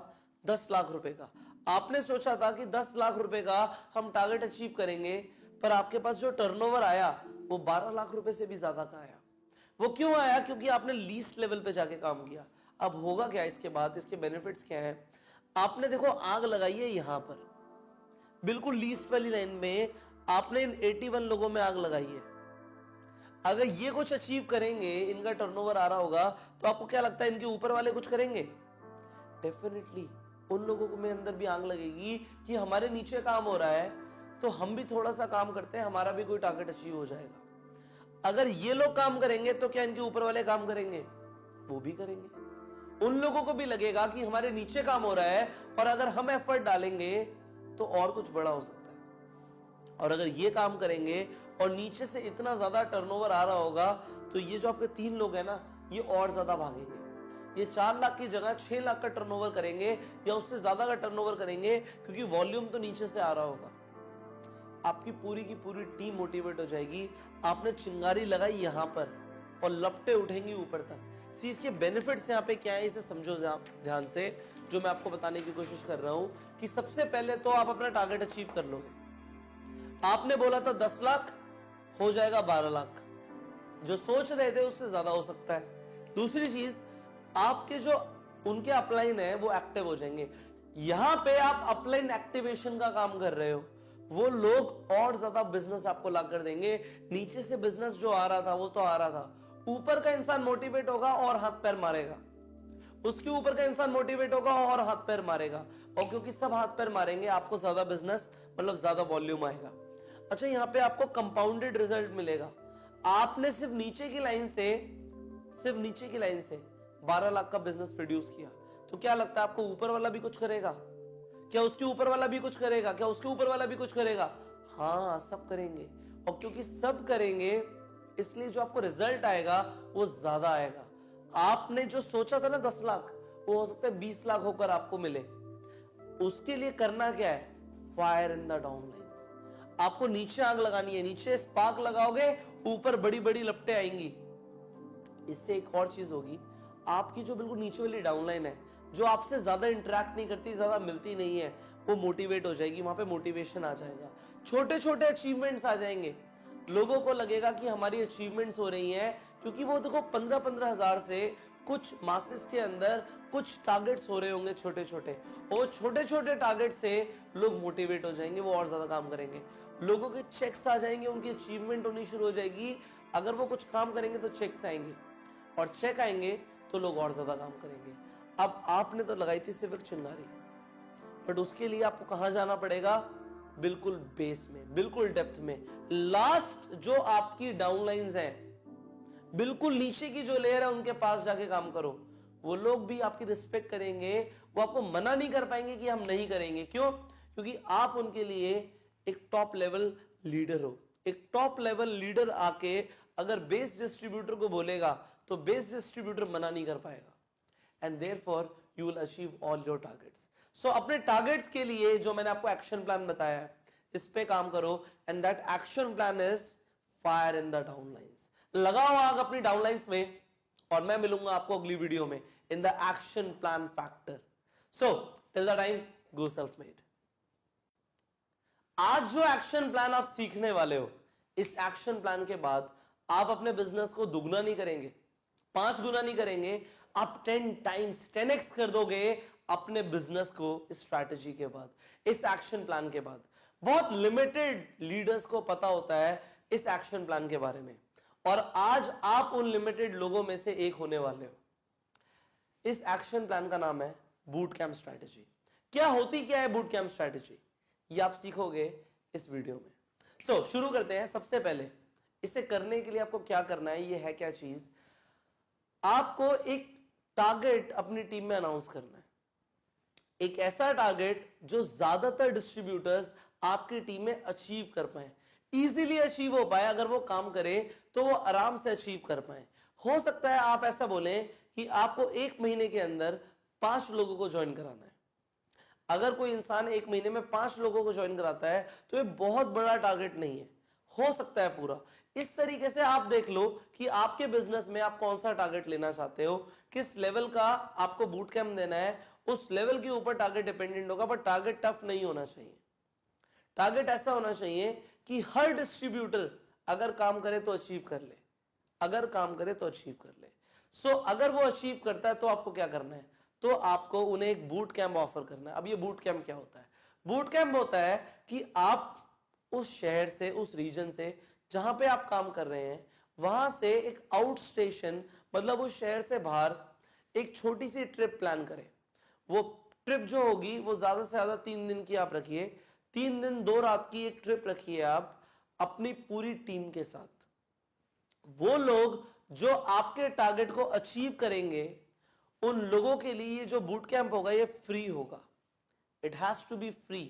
10 लाख रुपए का, आपने सोचा था कि 10 लाख रुपए का हम टारगेट अचीव करेंगे, पर आपके पास जो टर्नओवर आया वो 12 लाख रुपए से भी ज्यादा का आया। वो क्यों आया? क्योंकि आपने लीस्ट लेवल पे जाके काम किया। अब होगा क्या इसके बाद, इसके बेनिफिट्स क्या हैं? आपने देखो आग लगाई है यहां पर, बिल्कुल लीस्ट वाली लाइन में आपने इन 81 लोगों में आग लगाई है। अगर ये कुछ अचीव करेंगे, इनका टर्नओवर आ रहा होगा, तो आपको क्या लगता है इनके ऊपर वाले कुछ करेंगे? डेफिनेटली उन लोगों को में अंदर भी आग लगेगी कि हमारे नीचे काम हो रहा है तो हम भी थोड़ा सा काम करते हैं, हमारा भी कोई टारगेट अचीव हो जाएगा। अगर ये लोग काम करेंगे तो क्या इनके ऊपर वाले काम करेंगे? वो भी करेंगे। उन लोगों को भी लगेगा कि हमारे नीचे काम हो रहा है और अगर हम एफर्ट डालेंगे तो और कुछ बड़ा हो सकता है। और अगर ये काम करेंगे और नीचे से इतना ज्यादा टर्नओवर आ रहा होगा, तो ये जो आपके 3 लोग हैं ना, ये और ज्यादा भागेंगे। ये 4 लाख की जगह 6 लाख का टर्नओवर करेंगे या उससे ज्यादा का टर्नओवर करेंगे, क्योंकि वॉल्यूम तो नीचे से आ रहा होगा। आपकी पूरी की पूरी टीम मोटिवेट हो जाएगी। आपने चिंगारी लगाई यहां पर और लपटे उठेंगी ऊपर तक। सी इसके बेनिफिट्स यहाँ पे क्या है, इसे समझो ध्यान से, जो मैं आपको बताने की कोशिश कर रहा हूं कि सबसे पहले तो आप अपना टारगेट अचीव कर लोगे। आपने बोला था 10 लाख, हो जाएगा 12 लाख, जो सोच रहे थे उससे ज्यादा हो सकता है। दूसरी चीज, आपके जो उनके अपलाइन है वो एक्टिव हो जाएंगे। यहां पे आप अपलाइन एक्टिवेशन का काम कर रहे हो, वो लोग और ज्यादा बिजनेस आपको ला कर देंगे। नीचे से बिजनेस जो आ रहा था वो तो आ रहा था, ऊपर का इंसान मोटिवेट होगा और हाथ पैर मारेगा, उसके ऊपर का इंसान मोटिवेट होगा और हाथ पैर मारेगा, और क्योंकि सब हाथ पैर मारेंगे आपको ज्यादा बिजनेस मतलब ज्यादा वॉल्यूम आएगा। अच्छा, यहाँ पे आपको कंपाउंडेड रिजल्ट मिलेगा। आपने सिर्फ नीचे की लाइन से 12 लाख का बिजनेस प्रोड्यूस किया, तो क्या लगता है आपको ऊपर वाला भी कुछ करेगा? क्या उसके ऊपर वाला भी कुछ करेगा? क्या उसके ऊपर वाला भी कुछ करेगा? हाँ, सब करेंगे। और क्योंकि सब करेंगे इसलिए जो आपको रिजल्ट आएगा वो ज्यादा आएगा। आपने जो सोचा था ना 10 लाख, वो हो सकता है 20 लाख होकर आपको मिले। उसके लिए करना क्या है? Fire in the downlines. आपको नीचे आग लगानी है, नीचे स्पार्क लगाओगे, ऊपर बड़ी बड़ी लपटें आएंगी। इससे एक और चीज होगी, आपकी जो बिल्कुल नीचे वाली डाउनलाइन है, जो आपसे ज्यादा इंटरेक्ट नहीं करती, ज्यादा मिलती नहीं है, वो मोटिवेट हो जाएगी, वहां पे मोटिवेशन आ जाएगा, छोटे छोटे अचीवमेंट्स आ जाएंगे। लोगों को लगेगा कि हमारी अचीवमेंट्स हो रही हैं, क्योंकि वो देखो 15-15 हजार से कुछ मासेस के अंदर कुछ टारगेट्स हो रहे होंगे छोटे छोटे, और छोटे छोटे टारगेट से लोग मोटिवेट हो जाएंगे, वो और ज्यादा काम करेंगे, लोगों के चेक्स आ जाएंगे, उनकी अचीवमेंट होनी शुरू हो जाएगी। अगर वो कुछ काम करेंगे तो चेक्स आएंगे, और चेक आएंगे तो लोग और ज्यादा काम करेंगे। अब आपने तो लगाई थी सिर्फ एक चिंगारी, बट उसके लिए आपको कहां जाना पड़ेगा? बिल्कुल बेस में, बिल्कुल डेप्थ में, लास्ट जो आपकी डाउनलाइंस हैं, बिल्कुल नीचे की जो लेयर है, उनके पास जाके काम करो। वो लोग भी आपकी रिस्पेक्ट करेंगे, वो आपको मना नहीं कर पाएंगे कि हम नहीं करेंगे। क्यों? क्योंकि आप उनके लिए एक टॉप लेवल लीडर हो। एक टॉप लेवल लीडर आके अगर बेस डिस्ट्रीब्यूटर को बोलेगा तो बेस डिस्ट्रीब्यूटर मना नहीं कर पाएगा, and therefore you will achieve all your targets. So अपने टारगेट्स के लिए जो मैंने आपको एक्शन प्लान बताया है, इस पे काम करो, and that action plan is fire in the downlines. लगाओ आग अपनी डाउनलाइंस में, और मैं मिलूंगा आपको अगली वीडियो में in the action plan factor. So till the time, go self made. आज जो एक्शन प्लान आप सीखने वाले हो, इस एक्शन प्लान के बाद आप अपने बिजनेस को दुगना नहीं करेंगे, 5 गुना नहीं करेंगे, आप 10 टाइम्स 10x कर दोगे अपने बिजनेस को इस स्ट्रैटेजी के बाद, इस एक्शन प्लान के बाद। बहुत लिमिटेड लीडर्स को पता होता है इस एक्शन प्लान के बारे में, और आज आप उन लिमिटेड लोगों में से एक होने वाले हो। इस एक्शन प्लान का नाम है बूट कैंप स्ट्रैटेजी। क्या होती क्या है बूट कैंप स्ट्रैटेजी, ये आप सीखोगे इस वीडियो में। सो शुरू करते हैं। सबसे पहले इसे करने के लिए आपको क्या करना है, ये है क्या चीज, आपको एक टारगेट अपनी टीम में अनाउंस करना है। एक ऐसा टारगेट जो ज्यादातर डिस्ट्रीब्यूटर्स आपकी टीम में अचीव कर पाए, इजीली अचीव हो पाए। अगर वो काम करे तो वो आराम से अचीव कर पाए। हो सकता है आप ऐसा बोलें कि आपको 1 महीने के अंदर 5 लोगों को ज्वाइन कराना है। अगर कोई इंसान 1 महीने में 5 लोगों को ज्वाइन कराता है तो ये बहुत बड़ा टारगेट नहीं है, हो सकता है पूरा। इस तरीके से आप देख लो कि आपके बिजनेस में आप कौन सा टारगेट लेना चाहते हो, किस लेवल का आपको बूट कैंप देना है, उस लेवल के ऊपर टारगेट डिपेंडेंट होगा। पर टारगेट टफ नहीं होना चाहिए। टारगेट ऐसा होना चाहिए कि हर डिस्ट्रीब्यूटर अगर काम करे तो अचीव कर ले, अगर काम करे तो अचीव कर ले। सो अगर वो अचीव करता है तो आपको क्या करना है, तो आपको उन्हें एक बूट कैंप ऑफर करना है। अब ये बूट कैंप क्या होता है? बूट कैंप होता है कि आप उस शहर से, उस रीजन से जहां पे आप काम कर रहे हैं, वहां से एक आउट स्टेशन, मतलब उस शहर से बाहर एक छोटी सी ट्रिप प्लान करें। वो ट्रिप जो होगी वो ज्यादा से ज्यादा 3 दिन की आप रखिए, 3 दिन 2 रात की एक ट्रिप रखिए आप अपनी पूरी टीम के साथ। वो लोग जो आपके टारगेट को अचीव करेंगे, उन लोगों के लिए जो बूट कैंप होगा ये फ्री होगा। It has to be free.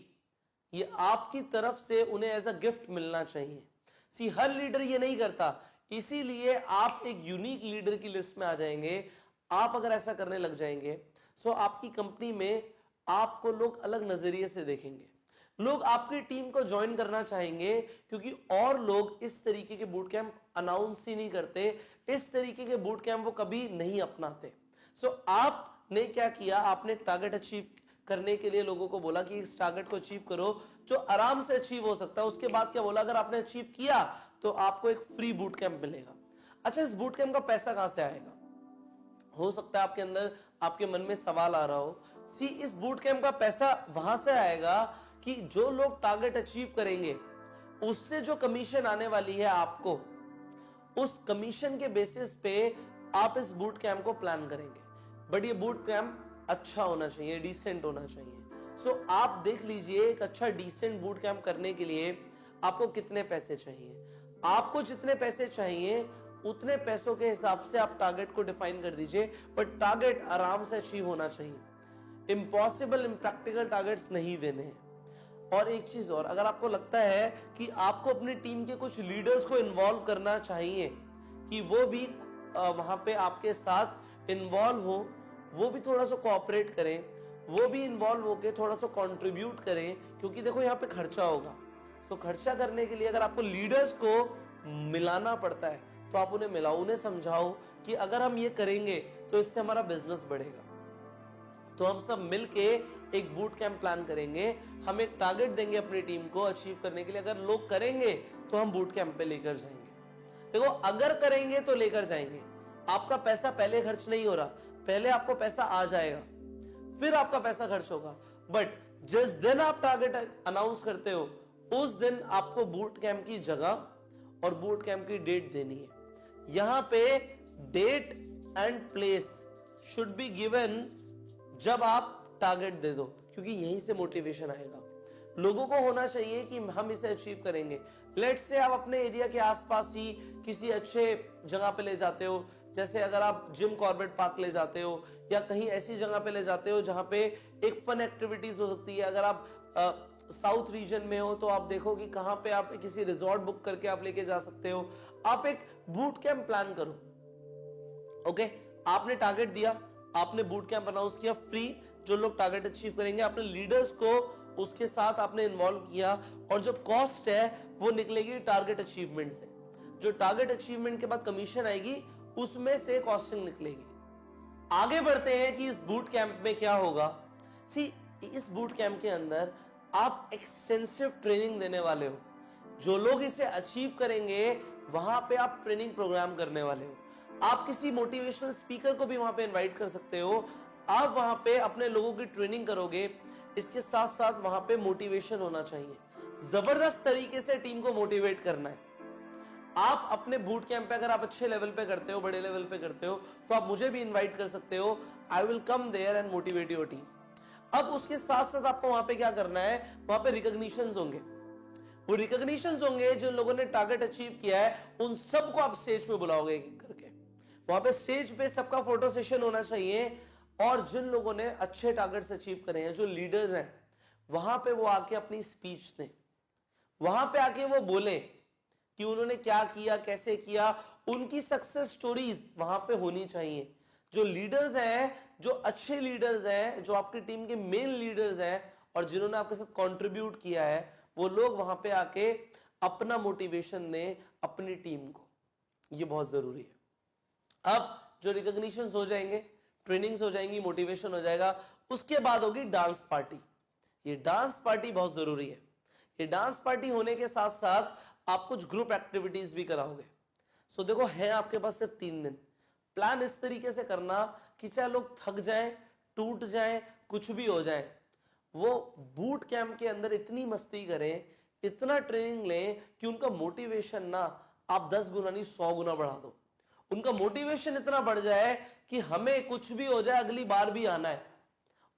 ये आपकी तरफ से उन्हें एज अ गिफ्ट मिलना चाहिए। सी हर लीडर ये नहीं करता, इसीलिए आप एक यूनिक लीडर की लिस्ट में आ जाएंगे। आप अगर ऐसा करने लग जाएंगे सो आपकी कंपनी में आपको लोग अलग नजरिए से देखेंगे। लोग आपकी टीम को ज्वाइन करना चाहेंगे, क्योंकि और लोग इस तरीके के बूट कैंप अनाउंस ही नहीं करते, इस तरीके के बूट कैंप वो कभी नहीं अपनाते। सो आपने क्या किया, आपने टारगेट अचीव करने के लिए लोगों को बोला कि इस टारगेट को अचीव करो जो आराम से अचीव हो सकता है। उसके बाद क्या बोला, अगर आपने अचीव किया तो आपको एक फ्री बूट कैंप मिलेगा। अच्छा, इस बूट कैंप का पैसा कहां से आएगा? हो सकता है आपके अंदर, आपके मन में सवाल आ रहा हो। सी इस बूट कैंप का पैसा वहां से आएगा कि जो लोग टारगेट अचीव करेंगे उससे जो कमीशन आने वाली है आपको, उस कमीशन के बेसिस पे आप इस बूट कैंप को प्लान करेंगे। बट ये बूट कैंप अच्छा होना चाहिए, डिसेंट होना चाहिए। सो आप देख लीजिए एक अच्छा डिसेंट बूट कैंप करने के लिए आपको कितने पैसे चाहिए। आपको जितने पैसे चाहिए उतने पैसों के हिसाब से आप टारगेट को डिफाइन कर दीजिए, बट टारगेट आराम से अचीव होना चाहिए। इम्पॉसिबल, इम्प्रैक्टिकल टारगेट्स नहीं देने हैं। और एक चीज और, अगर आपको लगता है कि आपको अपनी टीम के कुछ लीडर्स को इन्वॉल्व करना चाहिए कि वो भी वहां पे आपके साथ इन्वॉल्व हो, वो भी थोड़ा सा कोऑपरेट करें, वो भी इन्वॉल्व होकर थोड़ा सा कंट्रीब्यूट करें, क्योंकि देखो यहाँ पे खर्चा होगा। सो खर्चा करने के लिए अगर आपको लीडर्स को मिलाना पड़ता है तो आप उन्हें मिलाओ, उन्हें समझाओ कि अगर हम ये करेंगे तो इससे हमारा बिजनेस बढ़ेगा। तो हम सब मिलके एक बूट कैंप प्लान करेंगे, हम एक टारगेट देंगे अपनी टीम को अचीव करने के लिए। अगर लोग करेंगे तो हम बूट कैंप पे लेकर जाएंगे। देखो, अगर करेंगे तो लेकर जाएंगे। आपका पैसा पहले खर्च नहीं हो रहा, पहले आपको पैसा आ जाएगा, फिर आपका पैसा खर्च होगा। बट जिस दिन आप टारगेट अनाउंस करते हो उस दिन आपको बूट कैंप की जगह और बूट कैंप की डेट देनी है। यहां पे date and place should be given जब आप टारगेट दे दो, क्योंकि यहीं से मोटिवेशन आएगा। लोगों को होना चाहिए कि हम इसे अचीव करेंगे। लेट्स से आप अपने एरिया के आसपास ही किसी अच्छे जगह पे ले जाते हो, जैसे अगर आप जिम कॉर्बेट पार्क ले जाते हो या कहीं ऐसी जगह पे ले जाते हो जहां पे एक फन एक्टिविटीज हो सकती है। अगर आप साउथ रीजन में हो तो आप देखो कि कहां पे आप किसी रिजॉर्ट बुक करके आप लेके जा सकते हो। आप एक बूट कैंप प्लान करो। ओके, आपने टारगेट दिया, आपने बूट कैंप अनाउंस किया फ्री, जो लोग टारगेट अचीव करेंगे, आपने लीडर्स को उसके साथ आपने इन्वॉल्व किया, और जो कॉस्ट है वो निकलेगी टारगेट अचीवमेंट से। जो टारगेट अचीवमेंट के बाद कमीशन आएगी उसमें से कॉस्टिंग निकलेगी। आगे बढ़ते हैं कि इस बूट कैंप में क्या होगा। सी, इस बूट कैंप के अंदर आप एक्सटेंसिव ट्रेनिंग देने वाले हो। जो लोग इसे अचीव करेंगे वहां पे आप ट्रेनिंग प्रोग्राम करने वाले हो। आप किसी मोटिवेशनल स्पीकर को भी वहां पे इनवाइट कर सकते हो। आप वहां पे अपने लोगों की ट्रेनिंग करोगे। इसके साथ साथ वहां पे मोटिवेशन होना चाहिए, जबरदस्त तरीके से टीम को मोटिवेट करना है। आप अपने बूट कैंप पे अगर आप अच्छे लेवल पे करते हो, बड़े लेवल पे करते हो, तो आप मुझे भी इनवाइट कर सकते हो। I will come there and motivate your team. अब उसके साथ साथ आपको वहां पे क्या करना है, वहां पे रिकॉग्निशंस होंगे। वो रिकॉग्निशंस होंगे जिन लोगों ने टारगेट अचीव किया है, उन सबको आप स्टेज पे बुलाओगे करके। वहां पे स्टेज पे सबका फोटो सेशन होना चाहिए, और जिन लोगों ने अच्छे टारगेट्स अचीव करे हैं, जो लीडर्स हैं, वहां पे वो आके अपनी स्पीच दें। वहां पे आके वो बोले कि उन्होंने क्या किया, कैसे किया, उनकी सक्सेस स्टोरीज वहां पे होनी चाहिए। जो लीडर्स हैं, जो अच्छे लीडर्स हैं, जो आपकी टीम के मेन लीडर्स हैं और जिन्होंने आपके साथ कंट्रीब्यूट किया है, वो लोग वहां पे आके अपना मोटिवेशन दें अपनी टीम को। ये बहुत जरूरी है। अब जो रिकॉग्निशंस हो जाएंगे, ट्रेनिंग्स हो जाएंगी, मोटिवेशन हो जाएगा, उसके बाद होगी डांस पार्टी। ये डांस पार्टी बहुत जरूरी है। ये डांस पार्टी होने के साथ साथ आप कुछ ग्रुप एक्टिविटीज भी कराओगे। सो देखो, है आपके पास सिर्फ 3 दिन। प्लान इस तरीके से करना कि चाहे लोग थक जाएं, टूट जाएं, कुछ भी हो जाए, वो बूट कैंप के अंदर इतनी मस्ती करें, इतना ट्रेनिंग लें कि उनका मोटिवेशन ना आप 10 गुना नहीं 100 गुना बढ़ा दो। उनका मोटिवेशन इतना बढ़ जाए कि हमें कुछ भी हो जाए अगली बार भी आना है,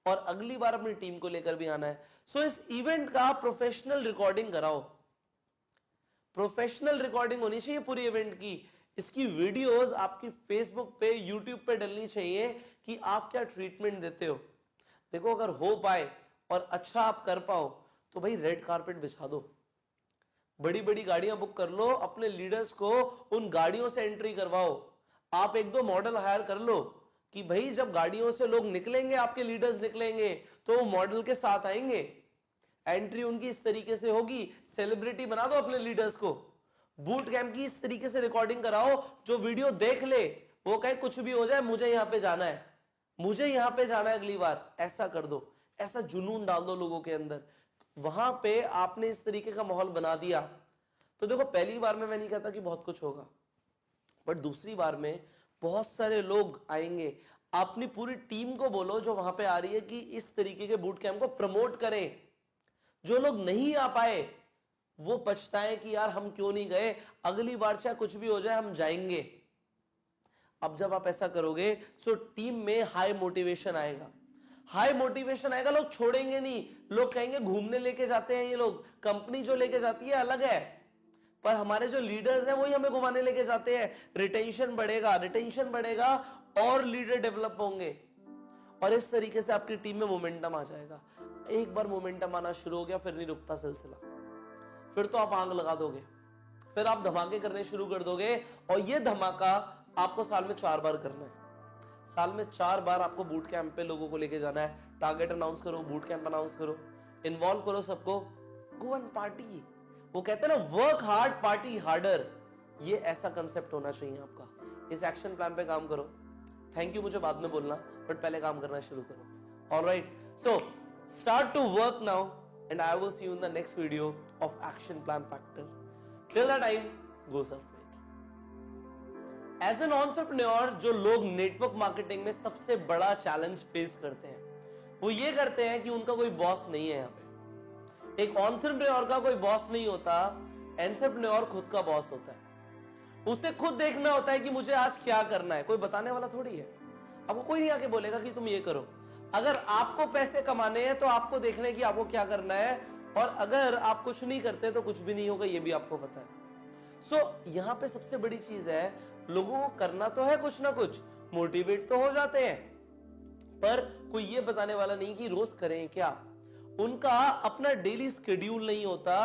और अगली बार अपनी टीम को लेकर भी आना है। सो इस इवेंट का प्रोफेशनल रिकॉर्डिंग कराओ। प्रोफेशनल रिकॉर्डिंग होनी चाहिए पूरी इवेंट की। इसकी वीडियोस आपकी फेसबुक पे, यूट्यूब पे डलनी चाहिए कि आप क्या ट्रीटमेंट देते हो। देखो, अगर हो पाए और अच्छा आप कर पाओ तो भाई रेड कारपेट बिछा दो, बड़ी बड़ी गाड़ियां बुक कर लो, अपने लीडर्स को उन गाड़ियों से एंट्री करवाओ। आप 1-2 मॉडल हायर कर लो कि भाई जब गाड़ियों से लोग निकलेंगे, आपके लीडर्स निकलेंगे, तो वो मॉडल के साथ आएंगे। एंट्री उनकी इस तरीके से होगी। सेलिब्रिटी बना दो अपने लीडर्स को। बूट कैंप की इस तरीके से रिकॉर्डिंग कराओ, जो वीडियो देख ले वो कहे कुछ भी हो जाए मुझे यहां पे जाना है, मुझे यहां पे जाना है अगली बार। ऐसा कर दो, ऐसा जुनून डाल दो लोगों के अंदर। वहां पे आपने इस तरीके का माहौल बना दिया तो देखो, पहली बार में मैं नहीं कहता कि बहुत कुछ होगा, बट दूसरी बार में बहुत सारे लोग आएंगे। अपनी पूरी टीम को बोलो जो वहां पे आ रही है कि इस तरीके के बूट कैंप को प्रमोट करें। जो लोग नहीं आ पाए वो पछताएं कि यार हम क्यों नहीं गए, अगली बार चाहे कुछ भी हो जाए हम जाएंगे। अब जब आप ऐसा करोगे तो टीम में हाई मोटिवेशन आएगा। हाई मोटिवेशन आएगा, लोग छोड़ेंगे नहीं। लोग कहेंगे घूमने लेके जाते हैं ये लोग, कंपनी जो लेके जाती है अलग है, पर हमारे जो लीडर्स हैं वही हमें घुमाने लेके जाते हैं। रिटेंशन बढ़ेगा, रिटेंशन बढ़ेगा और लीडर डेवलप होंगे, और इस तरीके से आपकी टीम में मोमेंटम आ जाएगा। एक बार मोमेंटम आना शुरू हो गया फिर नहीं रुकता सिलसिला। फिर तो आप आग लगा दोगे, फिर आप धमाके करने शुरू कर दोगे, और ये धमाका आपको साल में 4 बार करना है। साल में 4 बार आपको बूट कैंप पे लोगों को लेके जाना है। टारगेट अनाउंस करो, बूट कैंप अनाउंस करो, इन्वॉल्व करो सबको, गो एंड पार्टी। वो कहते हैं ना वर्क हार्ड पार्टी हार्डर, ये ऐसा कंसेप्ट होना चाहिए आपका। इस एक्शन प्लान पे काम करो। थैंक यू मुझे बाद में बोलना, बट पहले काम करना शुरू करो। Alright, so start to work now and I will see you in the next video of action plan factor. Till that time, go self made. As an entrepreneur, जो लोग नेटवर्क मार्केटिंग में सबसे बड़ा चैलेंज फेस करते हैं, वो ये करते हैं कि उनका कोई बॉस नहीं है। यहाँ पे एक एंटरप्रेन्योर का कोई बॉस नहीं होता, एंटरप्रेन्योर खुद का बॉस होता है। उसे खुद देखना होता है कि मुझे आज क्या करना है, कोई बताने वाला थोड़ी है। आपको कोई नहीं आके बोलेगा कि तुम ये करो। अगर आपको पैसे कमाने हैं तो आपको देखना है कि आपको क्या करना है, और अगर आप कुछ नहीं करते तो कुछ भी नहीं होगा, ये भी आपको पता है। यहां पे सबसे बड़ी चीज है, लोगों को करना तो है कुछ ना कुछ, मोटिवेट तो हो जाते हैं, पर कोई ये बताने वाला नहीं कि रोज करें क्या। उनका अपना डेली शेड्यूल नहीं होता।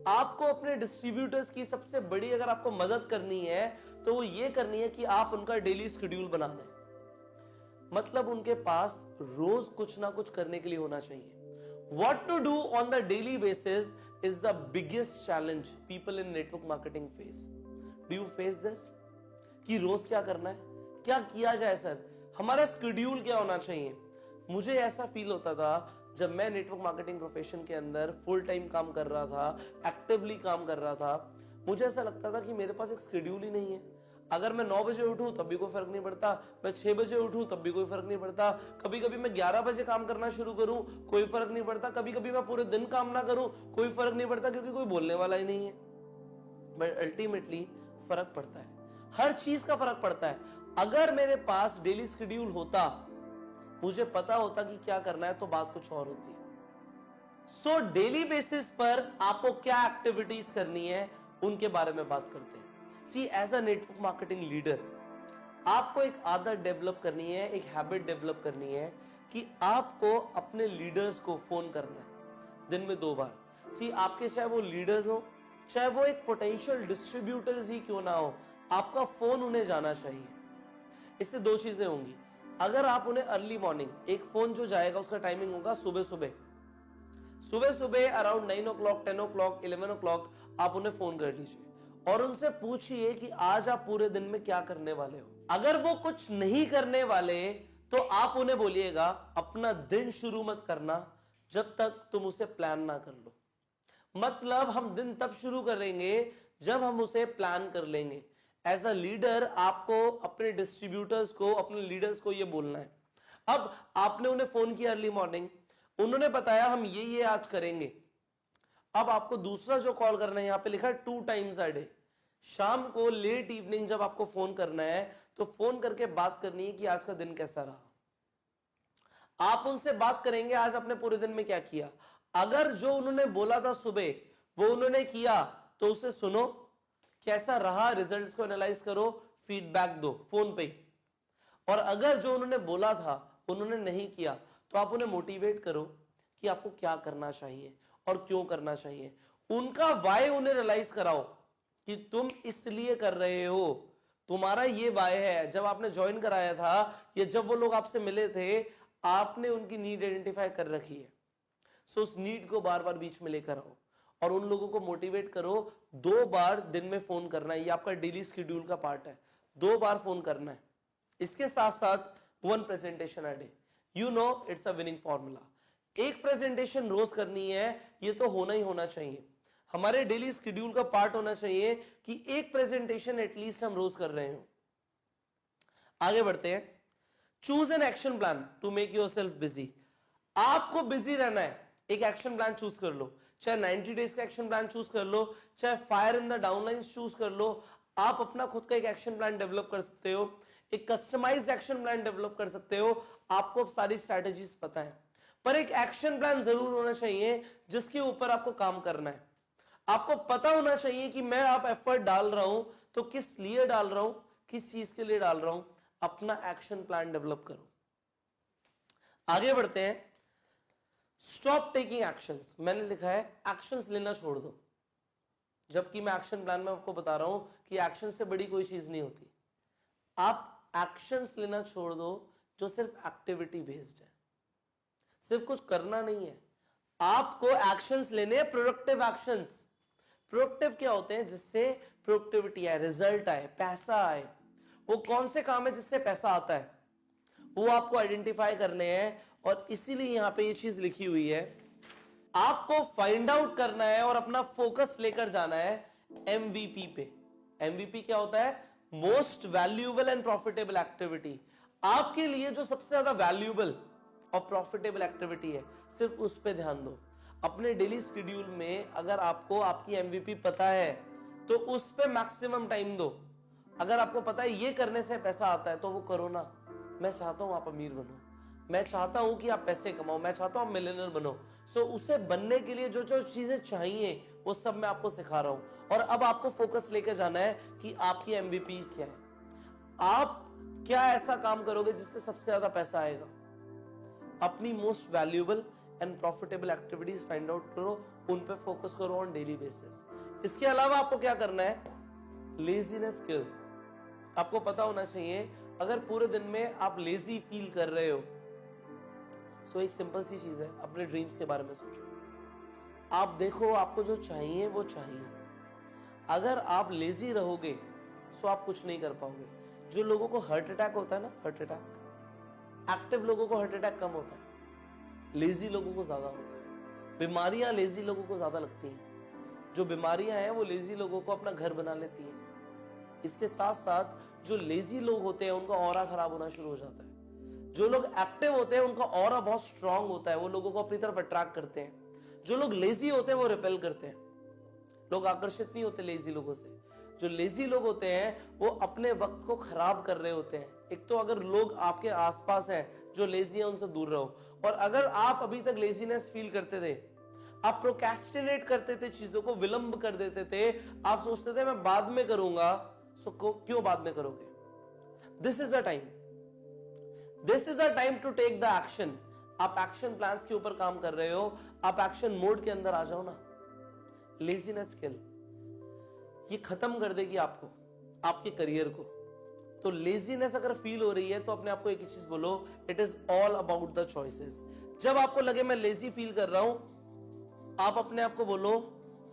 आपको अपने डिस्ट्रीब्यूटर्स की सबसे बड़ी अगर आपको मदद करनी है तो वो ये करनी है कि आप उनका डेली शेड्यूल बना दें। मतलब उनके पास रोज कुछ ना कुछ करने के लिए होना चाहिए। What to do on the daily basis is the biggest challenge people in network marketing face. Do you face this? कि रोज क्या करना है, क्या किया जाए सर, हमारा शेड्यूल क्या होना चाहिए। मुझे ऐसा फील होता था जब मैं नेटवर्क मार्केटिंग प्रोफेशन के अंदर फुल टाइम काम कर रहा था, एक्टिवली काम कर रहा था, मुझे ऐसा लगता था कि मेरे पास एक शेड्यूल ही नहीं है। अगर मैं 9 बजे उठूं तब भी कोई फर्क नहीं पड़ता, मैं 6 बजे उठूं तब भी कोई फर्क नहीं पड़ता, कभी कभी मैं 11 बजे काम करना शुरू करूं कोई फर्क नहीं पड़ता, कभी कभी मैं पूरे दिन काम ना करूं कोई फर्क नहीं पड़ता, क्योंकि कोई बोलने वाला ही नहीं है। बट अल्टीमेटली फर्क पड़ता है, हर चीज का फर्क पड़ता है। अगर मेरे पास डेली शेड्यूल होता, मुझे पता होता कि क्या करना है, तो बात कुछ और होती है। सो डेली बेसिस पर आपको क्या एक्टिविटीज करनी है उनके बारे में बात करते हैं। See, as a network marketing leader, आपको एक आदत डेवलप करनी है, एक हैबिट डेवलप करनी है कि आपको अपने लीडर्स को फोन करना है दिन में 2 बार। सी, आपके चाहे वो लीडर्स हो, चाहे वो एक पोटेंशियल डिस्ट्रीब्यूटर्स ही क्यों ना हो, आपका फोन उन्हें जाना चाहिए। इससे 2 चीजें होंगी। अगर आप उन्हें अर्ली मॉर्निंग, एक फोन जो जाएगा उसका टाइमिंग होगा सुबह सुबह अराउंड 9 o'clock, 10 o'clock, 11 o'clock आप उन्हें फोन कर लीजिए और उनसे पूछिए कि आज आप पूरे दिन में क्या करने वाले हो। अगर वो कुछ नहीं करने वाले तो आप उन्हें बोलिएगा अपना दिन शुरू मत करना जब तक तुम उसे प्लान ना कर लो। मतलब हम दिन तब शुरू करेंगे जब हम उसे प्लान कर लेंगे। एज अ लीडर आपको अपने डिस्ट्रीब्यूटर्स को, अपने लीडर्स को यह बोलना है। अब आपने उन्हें फोन किया अर्ली मॉर्निंग, उन्होंने बताया हम ये आज करेंगे। अब आपको दूसरा जो कॉल करना है, यहां पे लिखा है 2 times a day, शाम को लेट इवनिंग जब आपको फोन करना है तो फोन करके बात करनी है कि आज का दिन कैसा रहा। आप उनसे बात करेंगे आज आपने पूरे दिन में क्या किया। अगर जो उन्होंने बोला था सुबह वो उन्होंने किया तो उसे सुनो, कैसा रहा, रिजल्ट्स को एनालाइज करो, फीडबैक दो फोन पे ही। और अगर जो उन्होंने बोला था उन्होंने नहीं किया तो आप उन्हें मोटिवेट करो कि आपको क्या करना चाहिए और क्यों करना चाहिए। उनका वाई उन्हें रियलाइज कराओ कि तुम इसलिए कर रहे हो, तुम्हारा ये वाई है। जब आपने ज्वाइन कराया था या जब वो लोग आपसे मिले थे, आपने उनकी नीड आइडेंटिफाई कर रखी है। सो उस नीड को बार बार बीच में लेकर आओ और उन लोगों को मोटिवेट करो। 2 बार दिन में फोन करना है, ये आपका डेली शेड्यूल का पार्ट है। 2 बार फोन करना है। इसके साथ साथ 1 presentation a day, you know it's a winning formula. एक प्रेजेंटेशन रोज करनी है, ये तो होना ही होना चाहिए। हमारे डेली शेड्यूल का पार्ट होना चाहिए कि एक प्रेजेंटेशन एटलीस्ट हम रोज कर रहे हो। आगे बढ़ते हैं। Choose an action plan to make yourself busy. आपको बिजी रहना है, एक एक्शन प्लान चूज कर लो। चाहे 90 डेज का एक्शन प्लान चूज कर लो, चाहे fire in the downlines choose कर लो। आप अपना खुद का एक एक्शन प्लान डेवलप कर सकते हो, एक कस्टमाइज्ड एक्शन प्लान डेवलप कर सकते हो। आपको अब सारी स्ट्रैटेजीज पता है, पर एक एक्शन प्लान जरूर होना चाहिए जिसके ऊपर आपको काम करना है। आपको पता होना चाहिए कि मैं आप एफर्ट डाल रहा हूं तो किस लिए डाल रहा हूं, किस चीज के लिए डाल रहा हूं। अपना एक्शन प्लान डेवलप करो। आगे बढ़ते हैं। Stop taking actions. मैंने लिखा है एक्शंस लेना छोड़ दो, जबकि मैं एक्शन प्लान में आपको बता रहा हूं कि एक्शन से बड़ी कोई चीज नहीं होती। आप एक्शंस लेना छोड़ दो जो सिर्फ एक्टिविटी बेस्ड है, सिर्फ कुछ करना नहीं है। आपको एक्शंस लेने हैं, प्रोडक्टिव एक्शंस। प्रोडक्टिव क्या होते हैं? जिससे प्रोडक्टिविटी आए, रिजल्ट आए, पैसा आए। वो कौन से काम है जिससे पैसा आता है, वो आपको आइडेंटिफाई करने हैं। और इसीलिए यहां पे ये चीज लिखी हुई है, आपको फाइंड आउट करना है और अपना फोकस लेकर जाना है एमवीपी पे। एमवीपी क्या होता है? Most valuable and profitable activity. आपके लिए जो सबसे ज्यादा वैल्यूएबल और प्रॉफिटेबल एक्टिविटी है, सिर्फ उस पे ध्यान दो। अपने डेली शेड्यूल में अगर आपको आपकी एमवीपी पता है तो उस पे मैक्सिमम टाइम दो। अगर आपको पता है ये करने से पैसा आता है तो वो करो ना। मैं चाहता हूं आप अमीर बनो, मैं चाहता हूं कि आप पैसे कमाओ, मैं चाहता हूं आप मिलियनर बनो। सो उसे बनने के लिए जो जो चीजें चाहिए वो सब मैं आपको सिखा रहा हूं। और अब आपको फोकस लेकर जाना है कि आपकी एमवीपीज क्या है। आप क्या ऐसा काम करोगे जिससे सबसे ज्यादा पैसा आएगा? अपनी most valuable and profitable activities find out करो, उन पे फोकस करो ऑन डेली बेसिस। इसके अलावा आपको क्या करना है? लेजीनेस किल। आपको पता होना चाहिए, अगर पूरे दिन में आप लेजी फील कर रहे हो, सो एक सिंपल सी चीज है, अपने ड्रीम्स के बारे में सोचो। आप देखो आपको जो चाहिए वो चाहिए। अगर आप लेजी रहोगे सो आप कुछ नहीं कर पाओगे। जो लोगों को हार्ट अटैक होता है ना, हार्ट अटैक, एक्टिव लोगों को हार्ट अटैक कम होता है, लेजी लोगों को ज्यादा होता है। बीमारियां लेजी लोगों को ज्यादा लगती हैं। जो बीमारियां हैं वो लेजी लोगों को अपना घर बना लेती हैं। इसके साथ साथ जो लेजी लोग होते हैं उनका ऑरा खराब होना शुरू हो जाता है। जो लोग एक्टिव होते हैं उनका ऑरा बहुत स्ट्रांग होता है, वो लोगों को अपनी तरफ अट्रैक्ट करते हैं। जो लोग लेजी होते हैं वो रिपेल करते हैं। लोग आकर्षित नहीं होते लेजी लोगों से। जो लेजी लोग होते हैं वो अपने वक्त को खराब कर रहे होते हैं। एक तो अगर लोग आपके आसपास हैं जो लेजी हैं, उनसे दूर रहो। और अगर आप अभी तक लेजीनेस फील करते थे, आप प्रोक्रेस्टिनेट करते थे, चीजों को विलंब कर देते थे, आप सोचते थे मैं बाद में करूंगा, सो क्यों बाद में करोगे? This is the time, this is the time to take the action. आप एक्शन प्लान्स के ऊपर काम कर रहे हो, आप एक्शन मोड के अंदर आ जाओ ना। लेजीनेस किल ये खत्म कर देगी आपको, आपके करियर को। तो लेजीनेस अगर फील हो रही है तो अपने आप को एक ही चीज बोलो, it is all about the choices. जब आपको लगे मैं लेजी फील कर रहा हूं, आप अपने आप को बोलो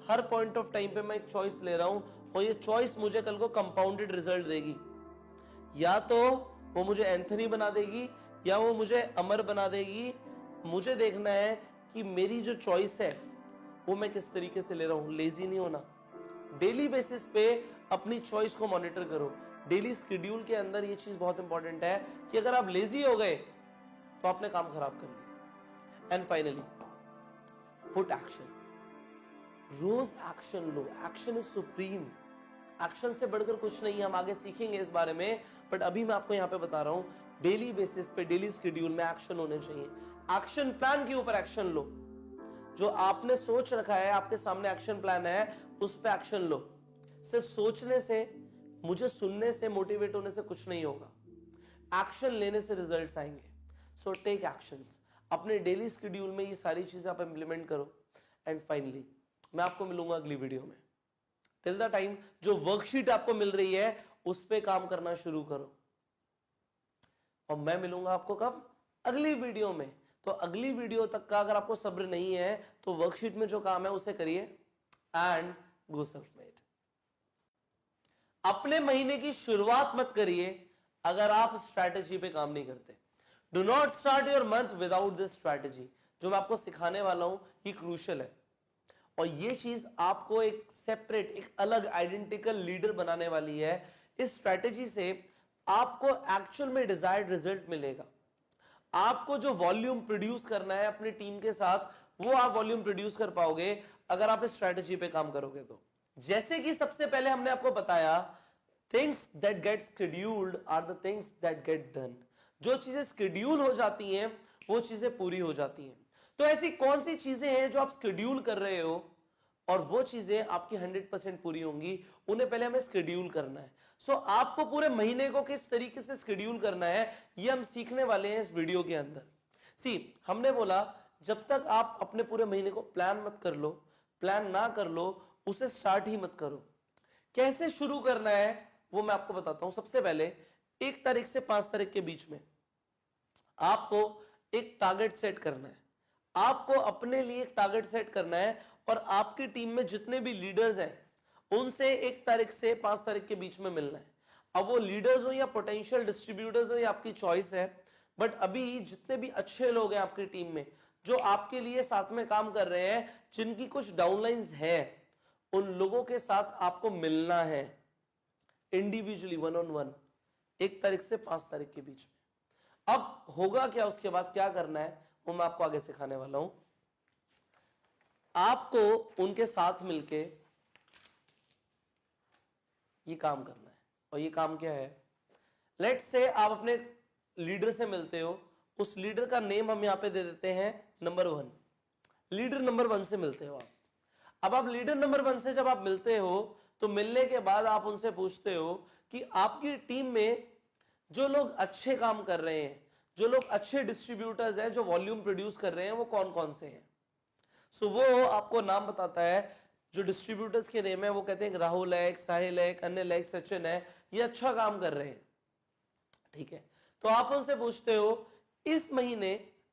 हर पॉइंट ऑफ टाइम पे मैं एक चॉइस ले रहा हूं और ये चॉइस मुझे कल को कंपाउंडेड रिजल्ट देगी। या तो वो मुझे एंथनी बना देगी या वो मुझे अमर बना देगी। मुझे देखना है कि मेरी जो चॉइस है वो मैं किस तरीके से ले रहा हूं। लेजी नहीं होना। डेली बेसिस पे अपनी चॉइस को मॉनिटर करो। डेली शेड्यूल के अंदर ये चीज बहुत इंपॉर्टेंट है कि अगर आप लेजी हो गए तो आपने काम खराब कर लिया। And finally put action. रोज एक्शन लो। Action is supreme. एक्शन से बढ़कर कुछ नहीं है। हम आगे सीखेंगे इस बारे में, बट अभी मैं आपको यहां पे बता रहा हूं, डेली बेसिस पे डेली शेड्यूल में एक्शन होने चाहिए। एक्शन प्लान के ऊपर एक्शन लो। जो आपने सोच रखा है, आपके सामने एक्शन प्लान है, उस पे एक्शन लो। सिर्फ सोचने से, मुझे सुनने से, मोटिवेट होने से कुछ नहीं होगा। एक्शन लेने से रिजल्ट्स आएंगे। So take actions. अपने डेली शेड्यूल में ये सारी चीजें आप इंप्लीमेंट करो। एंड फाइनली मैं आपको मिलूंगा अगली वीडियो में। टिल द टाइम जो वर्कशीट आपको मिल रही है उस पे काम करना शुरू करो। और मैं मिलूंगा आपको कब? अगली वीडियो में। तो अगली वीडियो तक का अगर आपको सब्र नहीं है तो वर्कशीट में जो काम है उसे करिए एंड गो सेल्फ मेड। अपने महीने की शुरुआत मत करिए अगर आप स्ट्रैटेजी पे काम नहीं करते। Do not start your month without this strategy. जो मैं आपको सिखाने वाला हूं ये क्रूशियल है। और ये चीज आपको एक सेपरेट, एक अलग आइडेंटिकल लीडर बनाने वाली है। इस स्ट्रैटेजी से आपको एक्चुअल में डिजायर्ड रिजल्ट मिलेगा। आपको जो वॉल्यूम प्रोड्यूस करना है अपनी टीम के साथ, वो आप वॉल्यूम प्रोड्यूस कर पाओगे अगर आप इस स्ट्रैटेजी पे काम करोगे तो। जैसे कि सबसे पहले हमने आपको बताया, things that get scheduled are the things that get done. जो चीजें शेड्यूल हो जाती हैं वो चीजें पूरी हो जाती हैं। तो ऐसी कौन सी चीजें हैं जो आप शेड्यूल कर रहे हो और वो चीजें आपकी 100% पूरी होंगी, उन्हें पहले हमें शेड्यूल करना है। सो आपको पूरे महीने को किस तरीके से शेड्यूल करना है ये हम सीखने वाले हैं इस वीडियो के अंदर। हमने बोला जब तक आप अपने पूरे महीने को प्लान मत कर लो, प्लान ना कर लो, उसे स्टार्ट ही मत करो। कैसे शुरू करना है वो मैं आपको बताता हूं। सबसे पहले 1 तारीख से 5 तारीख के बीच में आपको एक टारगेट सेट करना है। आपको अपने लिए एक टारगेट सेट करना है और आपकी टीम में जितने भी लीडर्स हैं उनसे 1 तारीख से 5 तारीख के बीच में मिलना है। अब वो लीडर्स हो या पोटेंशियल डिस्ट्रीब्यूटर्स हो, ये आपकी चॉइस है, बट अभी जितने भी अच्छे लोग हैं आपकी टीम में जो आपके लिए साथ में काम कर रहे हैं, जिनकी कुछ डाउनलाइंस है, उन लोगों के साथ आपको मिलना है इंडिविजुअली, 1-on-1, 1 तारीख से 5 तारीख के बीच में। अब होगा क्या, उसके बाद क्या करना है वो मैं आपको आगे सिखाने वाला हूं। आपको उनके साथ मिलके ये काम करना है, और ये काम क्या है, लेट्स से आप अपने लीडर से मिलते हो, उस लीडर का नेम हम यहां पे दे देते हैं नंबर 1। लीडर नंबर 1 से मिलते हो आप। अब आप लीडर नंबर 1 से जब आप मिलते हो तो मिलने के बाद आप उनसे पूछते हो कि आपकी टीम में जो लोग अच्छे काम कर रहे हैं, जो लोग अच्छे डिस्ट्रीब्यूटर्स हैं, जो वॉल्यूम प्रोड्यूस कर रहे हैं, वो कौन कौन से हैं। सो वो आपको नाम बताता है, जो डिस्ट्रीब्यूटर्स के नेम है वो कहते हैं राहुल है, साहिल है, अनिल है, सचिन है, ये अच्छा काम कर रहे हैं, ठीक है। तो आप उनसे पूछते हो इस महीने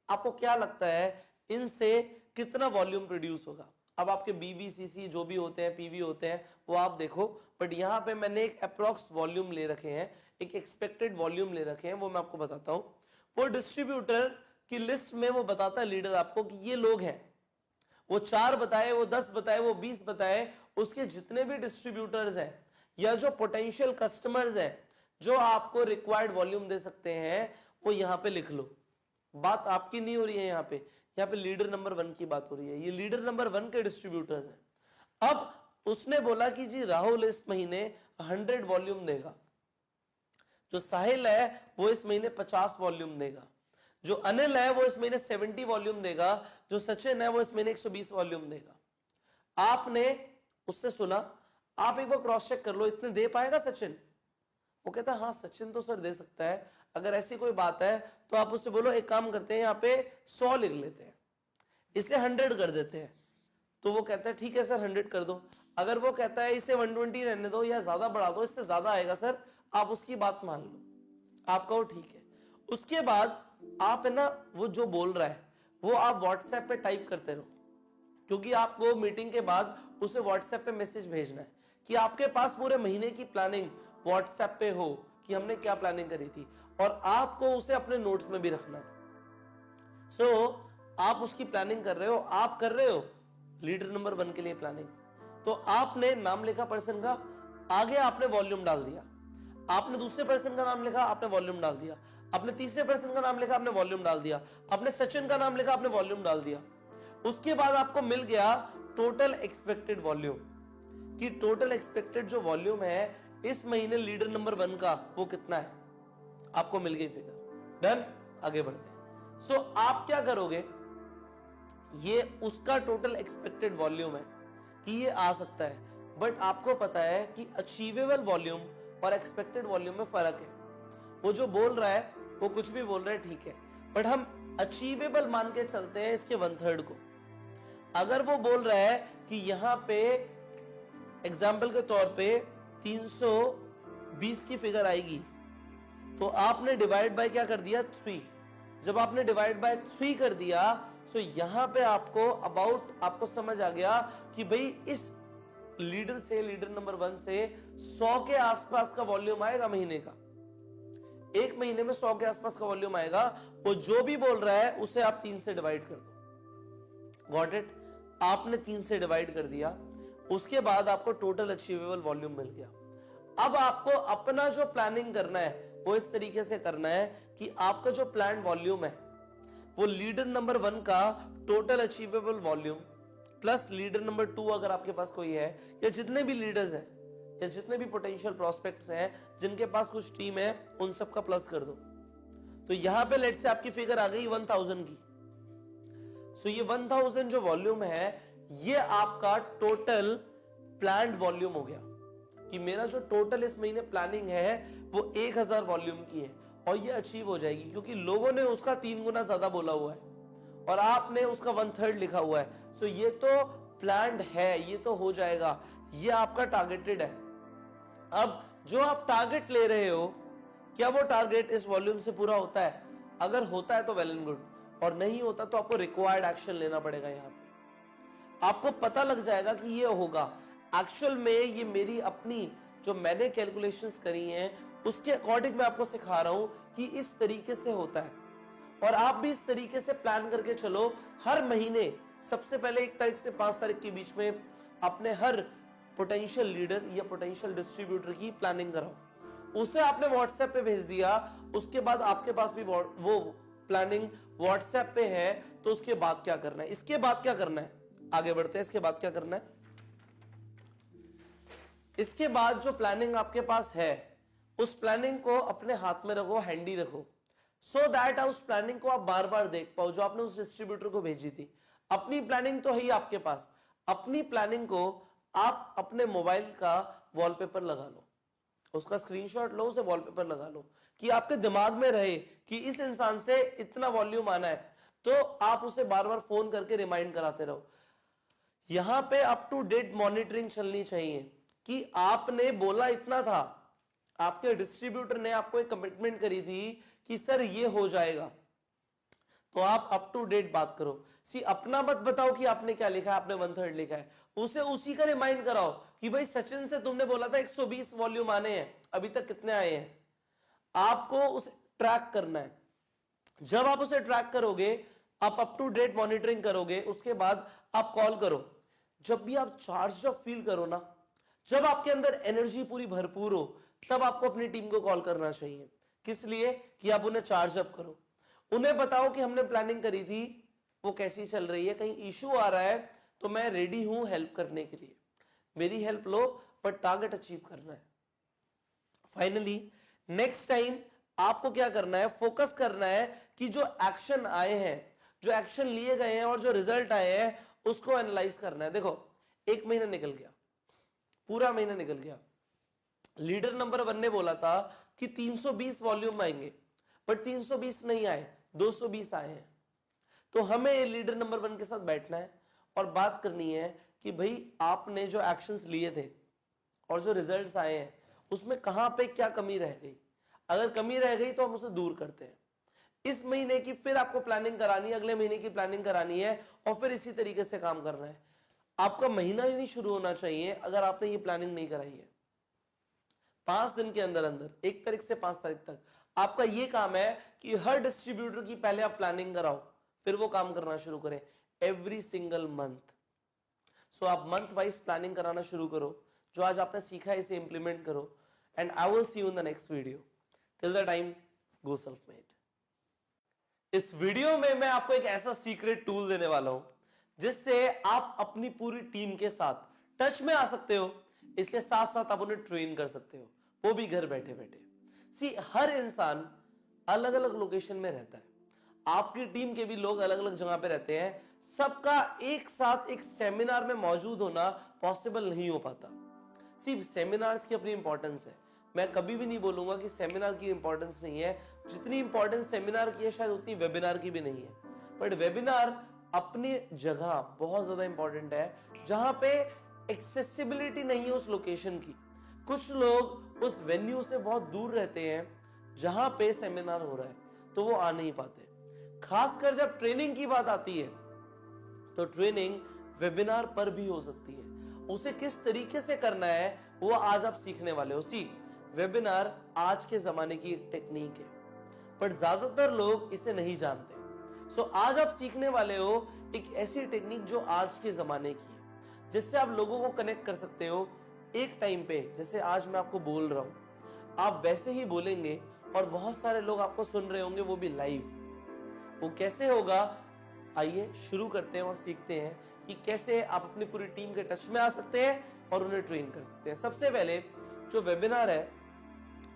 आपको क्या लगता है इनसे कितना वॉल्यूम प्रोड्यूस होगा। अब आपके बीवीसीसी जो भी होते हैं, पीवी होते हैं, वो आप देखो, बट यहां पे मैंने एक अप्रॉक्स वॉल्यूम ले रखे हैं, एक एक्सपेक्टेड वॉल्यूम ले रखे हैं, वो मैं आपको बताता हूं। वो डिस्ट्रीब्यूटर की लिस्ट में वो बताता है लीडर आपको कि ये लोग हैं, वो 4 बताए, वो 10 बताए, वो 20 बताए, उसके जितने भी डिस्ट्रीब्यूटर्स हैं या जो पोटेंशियल कस्टमर्स हैं जो आपको रिक्वायर्ड वॉल्यूम दे सकते हैं, वो यहां पे लिख लो। बात आपकी नहीं हो रही है यहाँ पे लीडर नंबर 1 की बात हो रही है। ये लीडर नंबर 1 के डिस्ट्रीब्यूटर्स हैं। अब उसने बोला कि जी राहुल इस महीने 100 वॉल्यूम देगा, जो साहिल है वो इस महीने 50 वॉल्यूम देगा, जो अनिल है वो इस महीने 70 वॉल्यूम देगा, जो सचिन है वो इस महीने 120 वॉल्यूम देगा। आपने उससे सुना, आप एक बार क्रॉस चेक कर लो, इतने दे पाएगा सचिन? वो कहता है हाँ सचिन तो सर दे सकता है। अगर ऐसी कोई बात है तो आप उससे बोलो एक काम करते हैं, यहाँ पे 100 लिख लेते हैं, इसे 100 कर देते हैं। तो वो कहता है ठीक है सर 100 कर दो। अगर वो कहता है इसे 120 रहने दो या ज्यादा बढ़ा दो, इससे ज्यादा आएगा सर, आप उसकी बात मान लो, आप कहो ठीक है। उसके बाद आप है ना, वो जो बोल रहा है वो आप व्हाट्सएप पे टाइप करते रहो, क्योंकि आपको मीटिंग के बाद उसे व्हाट्सएप पे मैसेज भेजना है कि आपके पास पूरे महीने की प्लानिंग व्हाट्सएप पे हो कि हमने क्या प्लानिंग करी थी, और आपको उसे अपने नोट्स में भी रखना है। आप उसकी प्लानिंग कर रहे हो, आप कर रहे हो लीडर नंबर 1 के लिए प्लानिंग, तो आपने नाम लिखा पर्सन का, आगे आपने वॉल्यूम डाल दिया, आपने दूसरे पर्सन का नाम लिखा, आपने वॉल्यूम डाल दिया, आपने तीसरे पर्सन का नाम लिखा, आपने वॉल्यूम डाल दिया, आपने सचिन का नाम लिखा, आपने वॉल्यूम डाल दिया। उसके बाद आपको मिल गया टोटल एक्सपेक्टेड वॉल्यूम, कि टोटल एक्सपेक्टेड जो वॉल्यूम है इस महीने लीडर नंबर 1 का वो कितना है, आपको मिल गई फिगर। डन, आगे बढ़ते हैं। आप क्या करोगे, ये उसका टोटल एक्सपेक्टेड वॉल्यूम है कि ये आ सकता है, बट आपको पता है कि अचीवेबल वॉल्यूम और एक्सपेक्टेड वॉल्यूम में फर्क है। वो जो बोल रहा है वो कुछ भी बोल रहा है, ठीक है, बट हम अचीवेबल मान के चलते हैं इसके 1/3 को। अगर वो बोल रहा है कि यहां पे एग्जाम्पल के तौर पे 320 की फिगर आएगी, तो आपने डिवाइड बाय क्या कर दिया, 3। जब आपने डिवाइड बाय 3 कर दिया, तो यहां पे आपको समझ आ गया कि भाई इस लीडर से, लीडर नंबर 1 से 100 के आसपास का वॉल्यूम आएगा महीने का, एक महीने में 100 के आसपास का वॉल्यूम आएगा। वो जो भी बोल रहा है उसे आप 3 से डिवाइड कर दो। Got it? आपने 3 से डिवाइड कर दिया, उसके बाद आपको टोटल अचीवेबल वॉल्यूम मिल गया। अब आपको अपना जो प्लानिंग करना है वो इस तरीके से करना है कि आपका जो प्लान वॉल्यूम है वो लीडर नंबर 1 का total achievable volume plus leader number 2 अगर आपके पास कोई है, या जितने भी लीडर्स हैं या जितने भी पोटेंशियल प्रोस्पेक्ट्स हैं जिनके पास कुछ टीम है, उन सब का प्लस कर दो। तो यहां पे लेट से आपकी फिगर आ गई 1000 की। ये 1000 जो वॉल्यूम है ये आपका टोटल प्लान्ड वॉल्यूम हो गया, कि मेरा जो टोटल इस महीने प्लानिंग है वो 1000 वॉल्यूम की है, और ये अचीव हो जाएगी क्योंकि लोगों ने उसका 3 गुना ज्यादा बोला हुआ है और आपने उसका 1/3 लिखा हुआ है। ये तो प्लान्ड है, ये तो हो जाएगा, ये आपका टारगेटेड है। अब जो आप टारगेट ले रहे हो, क्या वो टारगेट इस वॉल्यूम से पूरा होता है? अगर होता है तो वेल एंड गुड, और नहीं होता तो आपको रिक्वायर्ड एक्शन लेना पड़ेगा। यहां पे आपको पता लग जाएगा कि ये होगा, एक्चुअल में ये मेरी अपनी जो मैंने कैलकुलेशंस करी हैं उसके अकॉर्डिंग मैं आपको सिखा रहा हूं कि इस तरीके से होता है। और आप भी इस तरीके से प्लान करके चलो। हर महीने सबसे पहले 1 तारीख से 5 तारीख के बीच में अपने हर पोटेंशियल लीडर या पोटेंशियल डिस्ट्रीब्यूटर की प्लानिंग कराओ। उसे आपने व्हाट्सएप पे भेज दिया, उसके बाद आपके पास भी वो प्लानिंग व्हाट्सएप पे है, तो उसके बाद क्या करना है? इसके बाद क्या करना है? आगे बढ़ते हैं। इसके बाद क्या करना है? इसके बाद जो प्लानिंग आपके पास है उस प्लानिंग को अपने हाथ में रखो, हैंडी रखो, सो दैट उस प्लानिंग को आप बार बार देख पाओ जो आपने उस डिस्ट्रीब्यूटर को भेजी थी। अपनी प्लानिंग तो है ही आपके पास, अपनी प्लानिंग को आप अपने मोबाइल का वॉलपेपर लगा लो, उसका स्क्रीनशॉट लो, उसे वॉलपेपर लगा लो कि आपके दिमाग में रहे कि इस इंसान से इतना वॉल्यूम आना है, तो आप उसे बार बार फोन करके रिमाइंड कराते रहो। यहां पे अप टू डेट मॉनिटरिंग चलनी चाहिए कि आपने बोला इतना था, आपके डिस्ट्रीब्यूटर ने आपको एक कमिटमेंट करी थी कि सर ये हो जाएगा, तो आप अप टू डेट बात करो। अपना मत बताओ कि आपने क्या लिखा है, आपने 1/3 लिखा है, उसे उसी का रिमाइंड कराओ कि भाई सचिन से तुमने बोला था 120 वॉल्यूम आने हैं, अभी तक कितने आए हैं। आपको उसे ट्रैक करना है। जब आप उसे ट्रैक करोगे, आप अप टू डेट मॉनिटरिंग करोगे, उसके बाद आप कॉल करो। जब भी आप चार्ज जब फील करो ना, जब आपके अंदर एनर्जी पूरी भरपूर हो, तब आपको अपनी टीम को कॉल करना चाहिए। किस लिए? कि आप उन्हें चार्ज अप करो, उन्हें बताओ कि हमने प्लानिंग करी थी, वो कैसी चल रही है, कहीं इशू आ रहा है तो मैं रेडी हूं हेल्प करने के लिए, मेरी हेल्प लो, पर टारगेट अचीव करना है। फाइनली नेक्स्ट टाइम आपको क्या करना है? फोकस करना है कि जो एक्शन आए हैं, जो एक्शन लिए गए हैं और जो रिजल्ट आए हैं उसको एनालाइज करना है। देखो 1 महीना निकल गया, पूरा महीना निकल गया, लीडर नंबर 1 ने बोला था कि 320 वॉल्यूम आएंगे, बट 320 नहीं आए, 220 आए हैं। तो हमें लीडर नंबर 1 के साथ बैठना है और बात करनी है कि भाई आपने जो एक्शंस लिए थे और जो रिजल्ट्स आए हैं उसमें कहां पे क्या कमी रह गई। अगर कमी रह गई तो हम उसे दूर करते हैं। इस महीने की फिर आपको प्लानिंग करानी है, अगले महीने की प्लानिंग करानी है और फिर इसी तरीके से काम करना है। आपका महीना ही नहीं शुरू होना चाहिए अगर आपने ये प्लानिंग नहीं कराई है। 5 दिन के अंदर अंदर 1 तारीख से 5 तारीख तक आपका ये काम है कि हर डिस्ट्रीब्यूटर की पहले आप प्लानिंग कराओ, फिर वो काम करना शुरू करें एवरी सिंगल मंथ। सो आप मंथ वाइज प्लानिंग कराना शुरू करो। जो आज आपने सीखा है इसे इंप्लीमेंट करो, and I will see you in the next video. Till the time, go self made. इस वीडियो में मैं आपको एक ऐसा सीक्रेट टूल देने वाला हूं जिससे आप अपनी पूरी टीम के साथ टच में आ सकते हो, इसके साथ साथ आप उन्हें ट्रेन कर सकते हो, वो भी घर बैठे बैठे। हर इंसान अलग अलग लोकेशन में रहता है, आपकी टीम के भी लोग अलग अलग जगह पे रहते हैं, सबका एक साथ एक सेमिनार में मौजूद होना पॉसिबल नहीं हो पाता। सेमिनार्स की अपनी इंपॉर्टेंस है, मैं कभी भी नहीं बोलूंगा कि सेमिनार की इंपॉर्टेंस नहीं है। जितनी इंपॉर्टेंस सेमिनार की है शायद उतनी वेबिनार की भी नहीं है, बट वेबिनार अपनी जगह बहुत ज्यादा इंपॉर्टेंट है, जहां पे एक्सेसिबिलिटी नहीं है उस लोकेशन की। कुछ लोग उस वेन्यू से बहुत दूर रहते हैं जहां पे सेमिनार हो रहा है, तो वो आ नहीं पाते। खासकर जब ट्रेनिंग की बात आती है तो ट्रेनिंग वेबिनार पर भी हो सकती है। उसे किस तरीके से करना है वो आज आप सीखने वाले हो। वेबिनार आज के जमाने की एक टेक्निक है, पर ज्यादातर लोग इसे नहीं जानते। आज आप सीखने वाले हो एक ऐसी टेक्निक जो आज के जमाने की है, जिससे आप लोगों को कनेक्ट कर सकते हो एक टाइम पे। जैसे आज मैं आपको बोल रहा हूं, आप वैसे ही बोलेंगे और बहुत सारे लोग आपको सुन रहे होंगे, वो भी लाइव। वो कैसे होगा? आइए शुरू करते हैं और सीखते हैं कि कैसे आप अपनी पूरी टीम के टच में आ सकते हैं और उन्हें ट्रेन कर सकते हैं। सबसे पहले जो वेबिनार है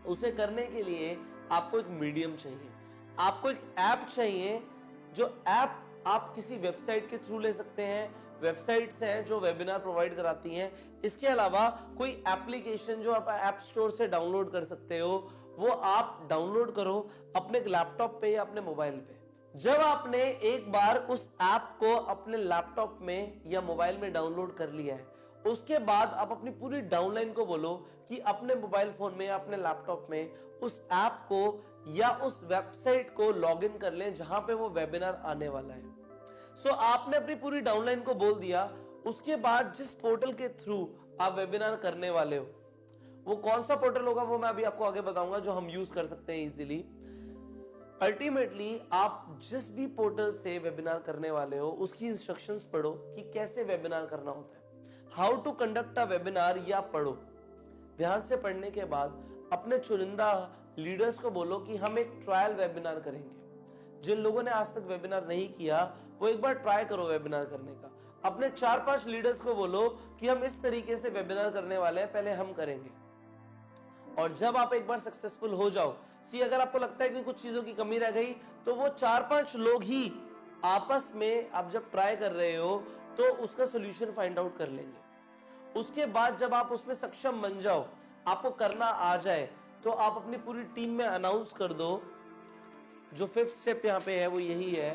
उसे करने के लिए आपको एक मीडियम चाहिए, आपको एक ऐप चाहिए। जो ऐप आप किसी वेबसाइट के थ्रू ले सकते हैं, वेबसाइट्स हैं जो वेबिनार प्रोवाइड कराती हैं। इसके अलावा कोई एप्लीकेशन जो आप ऐप स्टोर से डाउनलोड कर सकते हो, वो आप डाउनलोड करो अपने लैपटॉप पे या अपने मोबाइल पे। जब आपने एक बार उस ऐप को अपने लैपटॉप में या मोबाइल में डाउनलोड कर लिया है, उसके बाद आप अपनी पूरी डाउनलाइन को बोलो कि अपने मोबाइल फोन में या अपने लैपटॉप में उस ऐप को या उस वेबसाइट को लॉगिन कर लें जहां पे वो वेबिनार आने वाला है। सो आपने अपनी पूरी डाउनलाइन को बोल दिया। उसके बाद जिस पोर्टल के थ्रू आप वेबिनार करने वाले हो, वो कौन सा पोर्टल होगा वो मैं अभी आपको आगे बताऊंगा, जो हम यूज कर सकते हैं इजीली। अल्टीमेटली आप जिस भी पोर्टल से वेबिनार करने वाले हो उसकी इंस्ट्रक्शंस पढ़ो कि कैसे वेबिनार करना होता है, how to conduct a webinar, या पढ़ो। ध्यान से पढ़ने के बाद अपने चुनिंदा लीडर्स को बोलो कि हम एक ट्रायल वेबिनार करेंगे। जिन लोगों ने आज तक वेबिनार नहीं किया वो एक बार ट्राई करो वेबिनार करने का। अपने 4-5 लीडर्स को बोलो कि हम इस तरीके से वेबिनार करने वाले हैं, पहले हम करेंगे। और जब आप एक बार सक्सेसफुल हो जाओ, अगर आपको लगता है कि कुछ चीजों की कमी रह गई, तो वो 4-5 लोग ही आपस में आप जब ट्राई कर रहे हो तो उसका सोल्यूशन फाइंड आउट कर लेंगे। उसके बाद जब आप उसमें सक्षम बन जाओ, आपको करना आ जाए, तो आप अपनी पूरी टीम में अनाउंस कर दो। जो 5th स्टेप यहाँ पे है वो यही है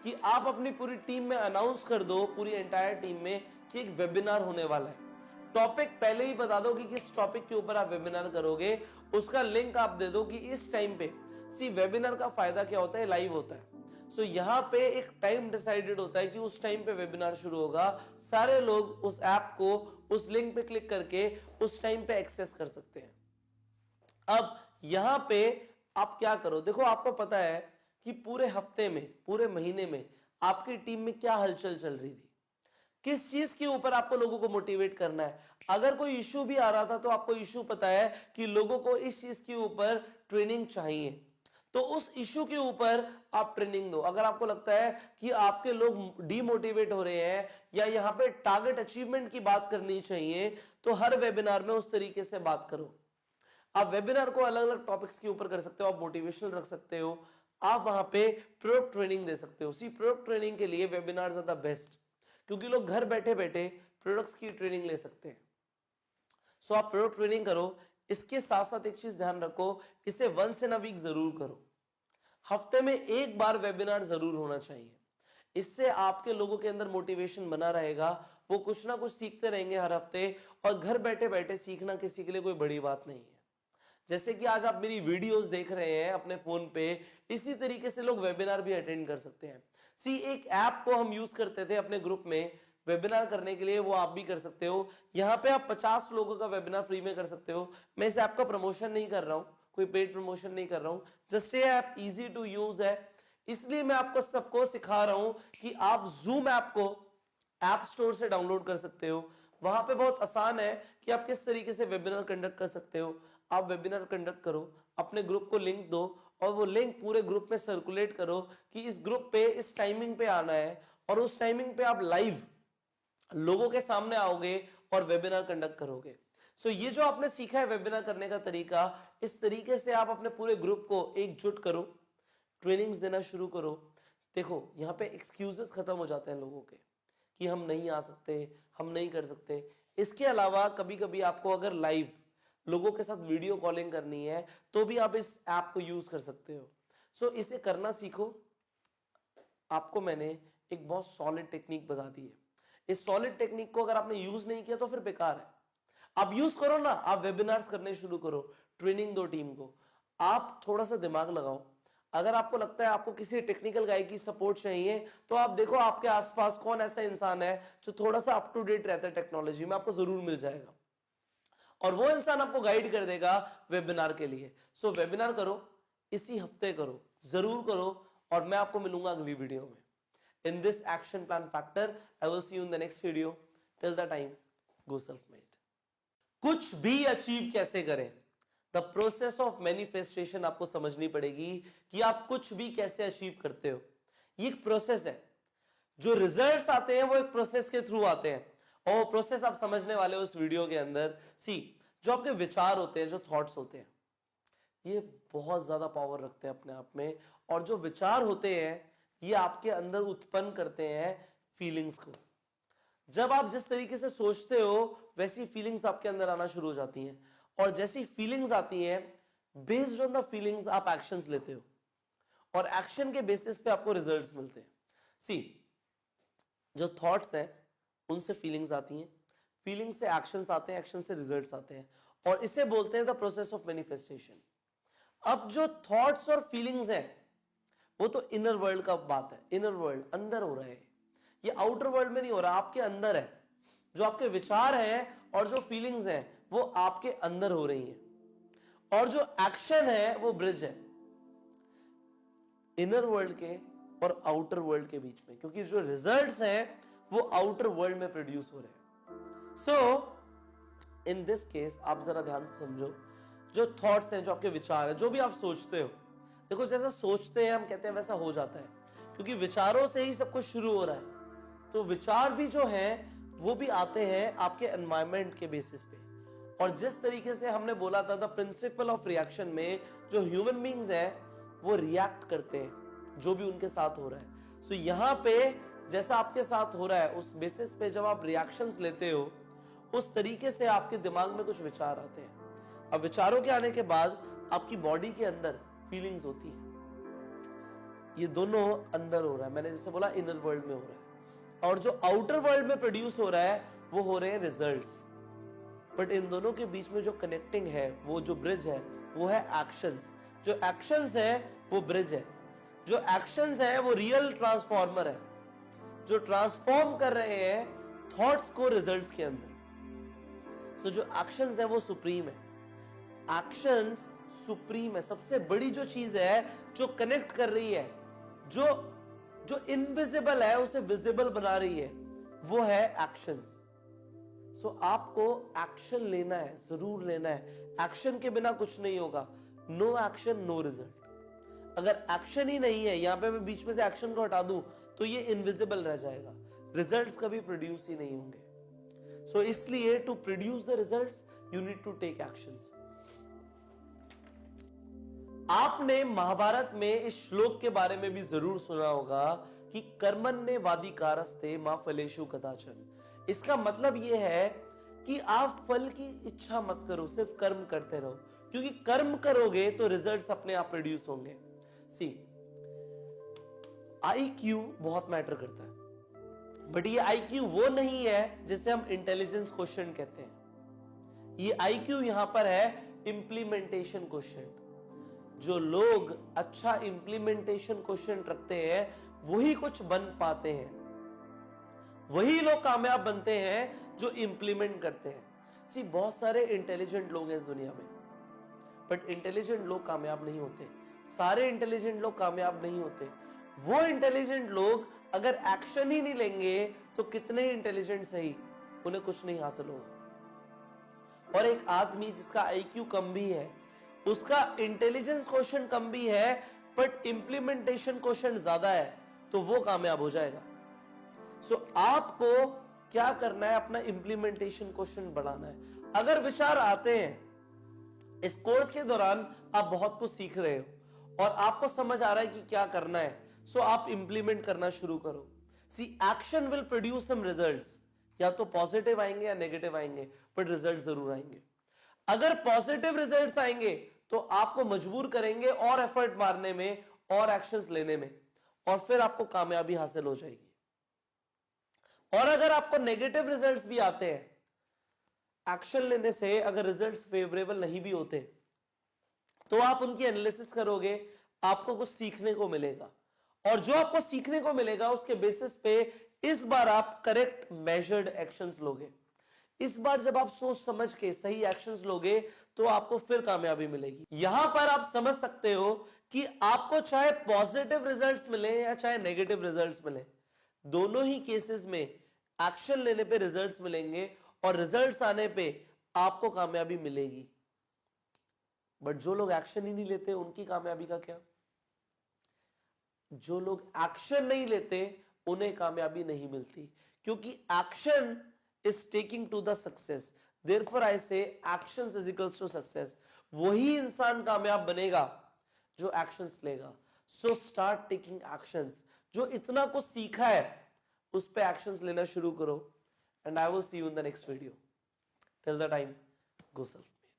कि आप अपनी पूरी टीम में अनाउंस कर दो, पूरी एंटायर टीम में, कि एक वेबिनार होने वाला है। टॉपिक पहले ही बता दो कि किस टॉपिक के ऊपर आप वेबिनार करोगे, उसका लिंक आप दे दो कि इस टाइम पे। वेबिनार का फायदा क्या होता है, लाइव होता है। यहाँ पे एक टाइम डिसाइडेड होता है कि उस टाइम पे वेबिनार शुरू होगा। सारे लोग उस ऐप को, उस लिंक पे क्लिक करके उस टाइम पे एक्सेस कर सकते हैं। अब यहां पे आप क्या करो, देखो आपको पता है कि पूरे हफ्ते में, पूरे महीने में आपकी टीम में क्या हलचल चल रही थी, किस चीज के ऊपर आपको लोगों को मोटिवेट करना है। अगर कोई इश्यू भी आ रहा था तो आपको इश्यू पता है कि लोगों को इस चीज के ऊपर ट्रेनिंग चाहिए, तो उस इश्यू के ऊपर आप ट्रेनिंग दो। अगर आपको लगता है कि आपके लोग डीमोटिवेट हो रहे हैं या यहाँ पे टारगेट अचीवमेंट की बात करनी चाहिए, तो हर वेबिनार में उस तरीके से बात करो। आप वेबिनार को अलग अलग टॉपिक्स के ऊपर कर सकते हो, आप मोटिवेशनल रख सकते हो, आप वहां पे प्रोडक्ट ट्रेनिंग दे सकते हो। प्रोडक्ट ट्रेनिंग के लिए वेबिनार ज्यादा बेस्ट, क्योंकि लोग घर बैठे बैठे प्रोडक्ट्स की ट्रेनिंग ले सकते हैं। आप प्रोडक्ट ट्रेनिंग करो। इसके साथ साथ एक चीज ध्यान रखो, इसे वंस इन अ वीक जरूर करो। हफ्ते में एक बार वेबिनार जरूर होना चाहिए। इससे आपके लोगों के अंदर मोटिवेशन बना रहेगा, वो कुछ ना कुछ सीखते रहेंगे हर हफ्ते। और घर बैठे बैठे सीखना किसी के लिए कोई बड़ी बात नहीं है। जैसे कि आज आप मेरी वीडियोस देख रहे हैं अपने फोन पे, इसी तरीके से लोग वेबिनार भी अटेंड कर सकते हैं। एक ऐप को हम यूज करते थे अपने ग्रुप में वेबिनार करने के लिए, वो आप भी कर सकते हो। यहाँ पे आप 50 लोगों का वेबिनार फ्री में कर सकते हो। मैं इस ऐप का प्रमोशन नहीं कर रहा हूँ, कोई पेड प्रमोशन नहीं कर रहा हूँ, जस्ट ये ऐप इजी टू यूज है, इसलिए मैं आपको सबको सिखा रहा हूं कि आप जूम ऐप को ऐप स्टोर से डाउनलोड कर सकते हो। वहां पे बहुत आसान है कि आप किस तरीके से वेबिनार कंडक्ट कर सकते हो। आप वेबिनार कंडक्ट करो, अपने ग्रुप को लिंक दो और वो लिंक पूरे ग्रुप में सर्कुलेट करो कि इस ग्रुप पे इस टाइमिंग पे आना है, और उस टाइमिंग पे आप लाइव लोगों के सामने आओगे और वेबिनार कंडक्ट करोगे। ये जो आपने सीखा है वेबिनार करने का तरीका, इस तरीके से आप अपने पूरे ग्रुप को एकजुट करो, ट्रेनिंग्स देना शुरू करो। देखो यहाँ पे एक्सक्यूजेस खत्म हो जाते हैं लोगों के कि हम नहीं आ सकते, हम नहीं कर सकते। इसके अलावा कभी कभी आपको अगर लाइव लोगों के साथ वीडियो कॉलिंग करनी है तो भी आप इस ऐप को यूज कर सकते हो। इसे करना सीखो। आपको मैंने एक बहुत सॉलिड टेक्निक बता दी है। इस सॉलिड टेक्निक को अगर आपने यूज नहीं किया तो फिर बेकार है। आप यूज करो ना, आप वेबिनार्स करने शुरू करो, ट्रेनिंग दो टीम को। आप थोड़ा सा दिमाग लगाओ। अगर आपको लगता है आपको किसी टेक्निकल गाय की सपोर्ट चाहिए, तो आप देखो आपके आसपास कौन ऐसा इंसान है जो थोड़ा सा अप टू डेट रहता है टेक्नोलॉजी में, आपको जरूर मिल जाएगा और वो इंसान आपको गाइड कर देगा वेबिनार के लिए। वेबिनार करो, इसी हफ्ते करो, जरूर करो, और मैं आपको मिलूंगा अगली वीडियो में। In this action plan factor, I will see you in the next video. Till the time, go self made. कुछ भी अचीव कैसे करें, द प्रोसेस ऑफ मैनिफेस्टेशन आपको समझनी पड़ेगी कि आप कुछ भी कैसे अचीव करते हो। ये एक प्रोसेस है। जो रिजल्ट्स आते हैं वो एक प्रोसेस के थ्रू आते हैं, और वो प्रोसेस आप समझने वाले हो इस वीडियो के अंदर। जो आपके विचार होते हैं, जो थॉट्स होते हैं, ये बहुत ज्यादा पावर रखते हैं अपने आप में। और जो विचार होते हैं ये आपके अंदर उत्पन्न करते हैं फीलिंग्स को। जब आप जिस तरीके से सोचते हो वैसी फीलिंग्स आपके अंदर आना शुरू हो जाती हैं, और जैसी फीलिंग्स आती हैं, बेस्ड ऑन द फीलिंग्स आप एक्शंस लेते हो, और एक्शन के बेसिस पे आपको रिजल्ट्स मिलते हैं। जो थॉट्स हैं उनसे फीलिंग्स आती हैं, फीलिंग से एक्शंस आते हैं, एक्शन से रिजल्ट्स आते हैं, और इसे बोलते हैं द प्रोसेस ऑफ मैनिफेस्टेशन। अब जो थॉट्स और फीलिंग्स हैं वो तो इनर वर्ल्ड का बात है, इनर वर्ल्ड अंदर हो रहा है, ये आउटर वर्ल्ड में नहीं हो रहा, आपके अंदर है। जो आपके विचार हैं और जो फीलिंग्स हैं वो आपके अंदर हो रही हैं, और जो एक्शन है वो ब्रिज है इनर वर्ल्ड के और आउटर वर्ल्ड के बीच में, क्योंकि जो रिजल्ट्स हैं वो आउटर वर्ल्ड में प्रोड्यूस हो रहे हैं। सो इन दिस केस आप जरा ध्यान से समझो, जो थॉट्स हैं, जो आपके विचार हैं, जो भी आप सोचते हो, देखो जैसा सोचते हैं हम कहते हैं वैसा हो जाता है, क्योंकि विचारों से ही सब कुछ शुरू हो रहा है। तो विचार भी जो हैं वो भी आते हैं आपके एनवायरनमेंट के बेसिस पे, और जिस तरीके से हमने बोला था द प्रिंसिपल ऑफ रिएक्शन में, जो ह्यूमन बींग्स हैं वो रिएक्ट करते हैं जो भी उनके साथ हो रहा है। सो यहां पे जैसा आपके साथ हो रहा है उस बेसिस पे जब आप रिएक्शंस लेते हो उस तरीके से आपके दिमाग में कुछ विचार आते हैं। अब विचारों के आने के बाद आपकी बॉडी के अंदर फीलिंग्स होती है, ये दोनों अंदर हो रहा है, मैंने जैसे बोला इनर वर्ल्ड में हो रहा है, और जो आउटर वर्ल्ड में प्रोड्यूस हो रहा है वो हो रहे हैं रिजल्ट्स। बट इन दोनों के बीच में जो कनेक्टिंग है, वो जो ब्रिज है वो है एक्शंस। जो एक्शंस है वो ब्रिज है, जो एक्शंस है वो रियल ट्रांसफॉर्मर है, जो ट्रांसफॉर्म कर रहे हैं थॉट्स को रिजल्ट्स के अंदर। तो जो एक्शंस है वो सुप्रीम है, एक्शंस सुप्रीम है, सबसे बड़ी जो चीज है जो कनेक्ट कर रही है, जो इनविजिबल है उसे विजिबल बना रही है, वो है एक्शंस। सो आपको एक्शन लेना है, जरूर लेना है, एक्शन के बिना कुछ नहीं होगा। No action no result. अगर एक्शन ही नहीं है, यहां पे मैं बीच में से एक्शन को हटा दूं तो ये इनविजिबल रह जाएगा, रिजल्ट्स कभी प्रोड्यूस ही नहीं होंगे। सो इसलिए to produce the results you need to take actions. आपने महाभारत में इस श्लोक के बारे में भी जरूर सुना होगा कि कर्मण्ये वाधिकारस्ते मा फलेषु कदाचन। इसका मतलब यह है कि आप फल की इच्छा मत करो, सिर्फ कर्म करते रहो, क्योंकि कर्म करोगे तो रिजल्ट्स अपने आप प्रोड्यूस होंगे। सी IQ बहुत मैटर करता है, बट ये IQ वो नहीं है जिसे हम इंटेलिजेंस क्वेश्चन कहते हैं। ये IQ यहां पर है इंप्लीमेंटेशन क्वेश्चन। जो लोग अच्छा इंप्लीमेंटेशन क्वेश्चन रखते हैं वही कुछ बन पाते हैं, वही लोग कामयाब बनते हैं जो इंप्लीमेंट करते हैं। सी बहुत सारे इंटेलिजेंट लोग हैं इस दुनिया में, बट इंटेलिजेंट लोग कामयाब नहीं होते, सारे इंटेलिजेंट लोग कामयाब नहीं होते। वो इंटेलिजेंट लोग अगर एक्शन ही नहीं लेंगे तो कितने इंटेलिजेंट सही, उन्हें कुछ नहीं हासिल होगा। और एक आदमी जिसका IQ कम भी है, उसका इंटेलिजेंस क्वेश्चन कम भी है, बट इंप्लीमेंटेशन क्वेश्चन ज्यादा है, तो वो कामयाब हो जाएगा। सो आपको क्या करना है, अपना इंप्लीमेंटेशन क्वेश्चन बढ़ाना है। अगर विचार आते हैं इस कोर्स के दौरान, आप बहुत कुछ सीख रहे हो और आपको समझ आ रहा है कि क्या करना है, सो आप इंप्लीमेंट करना शुरू करो। See action will produce some results, या तो पॉजिटिव आएंगे या नेगेटिव आएंगे, बट रिजल्ट जरूर आएंगे। अगर पॉजिटिव रिजल्ट्स आएंगे तो आपको मजबूर करेंगे और एफर्ट मारने में और एक्शंस लेने में, और फिर आपको कामयाबी हासिल हो जाएगी। और अगर आपको नेगेटिव रिजल्ट्स भी आते हैं, एक्शन लेने से अगर रिजल्ट्स फेवरेबल नहीं भी होते, तो आप उनकी एनालिसिस करोगे, आपको कुछ सीखने को मिलेगा, और जो आपको सीखने को मिलेगा उसके बेसिस पे इस बार आप करेक्ट मेजर्ड एक्शंस लोगे। इस बार जब आप सोच समझ के सही एक्शंस लोगे तो आपको फिर कामयाबी मिलेगी। यहां पर आप समझ सकते हो कि आपको चाहे पॉजिटिव रिजल्ट्स मिले या चाहे नेगेटिव रिजल्ट्स मिले, दोनों ही केसेस में एक्शन लेने पे रिजल्ट्स मिलेंगे, और रिजल्ट्स आने पे आपको कामयाबी मिलेगी। बट जो लोग एक्शन ही नहीं लेते उनकी कामयाबी का क्या? जो लोग एक्शन नहीं लेते उन्हें कामयाबी नहीं मिलती, क्योंकि action is taking to the success. Therefore I say actions is equals to success. वही इंसान कामयाब बनेगा जो एक्शंस लेगा। So start taking actions. जो इतना कुछ सीखा है उस पे एक्शंस लेना शुरू करो, and I will see you in the next video. Till the time, go self-made.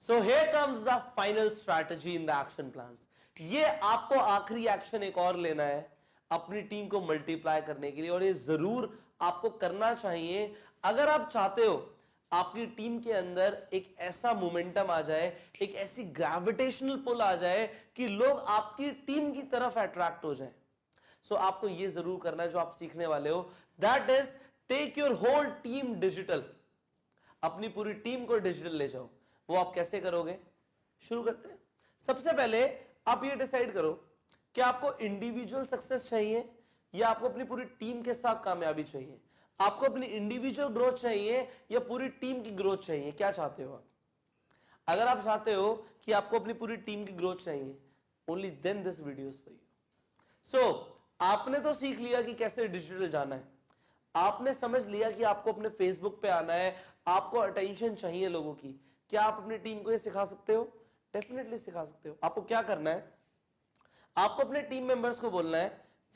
So here comes the final strategy in the action plans. ये आपको आखिरी एक्शन एक और लेना है अपनी टीम को मल्टीप्लाई करने के लिए, और ये जरूर आपको करना चाहिए अगर आप चाहते हो आपकी टीम के अंदर एक ऐसा मोमेंटम आ जाए, एक ऐसी ग्रेविटेशनल पुल आ जाए कि लोग आपकी टीम की तरफ अट्रैक्ट हो जाए, सो आपको यह जरूर करना है जो आप सीखने वाले हो, that is take your whole team digital. अपनी पूरी टीम को डिजिटल ले जाओ। वो आप कैसे करोगे? शुरू करते हैं। सबसे पहले आप ये डिसाइड करो कि आपको इंडिविजुअल सक्सेस चाहिए या आपको अपनी पूरी टीम के साथ कामयाबी चाहिए। आपको अपनी इंडिविजुअल ग्रोथ चाहिए या पूरी टीम की ग्रोथ चाहिए? क्या चाहते हो आप? अगर आप चाहते हो कि आपको अपनी पूरी टीम की ग्रोथ चाहिए, only then this video is for you. So आपने तो सीख लिया कि कैसे डिजिटल जाना है, आपने समझ लिया कि आपको अपने फेसबुक पे आना है, आपको अटेंशन चाहिए लोगों की। क्या आप अपनी टीम को ये सिखा सकते हो? डेफिनेटली सिखा सकते हो। आपको क्या करना है? आपको अपने टीम मेंबर्स को बोलना है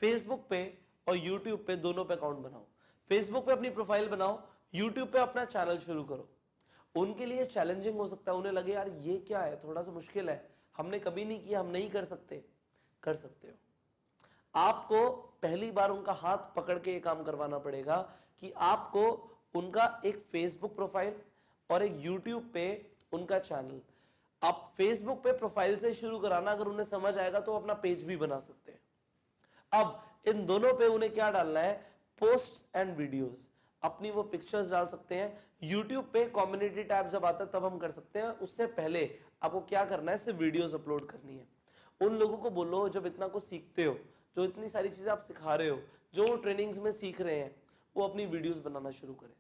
फेसबुक पे और यूट्यूब पे दोनों पे अकाउंट बनाओ। फेसबुक पे अपनी प्रोफाइल बनाओ, यूट्यूब पे अपना चैनल शुरू करो। उनके लिए चैलेंजिंग हो सकता है, उन्हें लगे यार ये क्या है, थोड़ा सा मुश्किल है, हमने कभी नहीं किया, हम नहीं कर सकते। कर सकते हो। आपको पहली बार उनका हाथ पकड़ के ये काम करवाना पड़ेगा कि आपको उनका एक फेसबुक प्रोफाइल और एक यूट्यूब पे उनका चैनल, आप फेसबुक पे प्रोफाइल से शुरू कराना। अगर उन्हें समझ आएगा तो अपना पेज भी बना सकते हैं। अब इन दोनों पे उन्हें क्या डालना है? पोस्ट एंड वीडियोस, अपनी वो पिक्चर्स डाल सकते हैं। यूट्यूब पे कम्युनिटी टैब जब आता है तब हम कर सकते हैं, उससे पहले आपको क्या करना है? सिर्फ वीडियोस अपलोड करनी है। उन लोगों को बोलो जब इतना कुछ सीखते हो, जो इतनी सारी चीजें आप सिखा रहे हो, जो ट्रेनिंग्स में सीख रहे हैं, वो अपनी वीडियोस बनाना शुरू करें।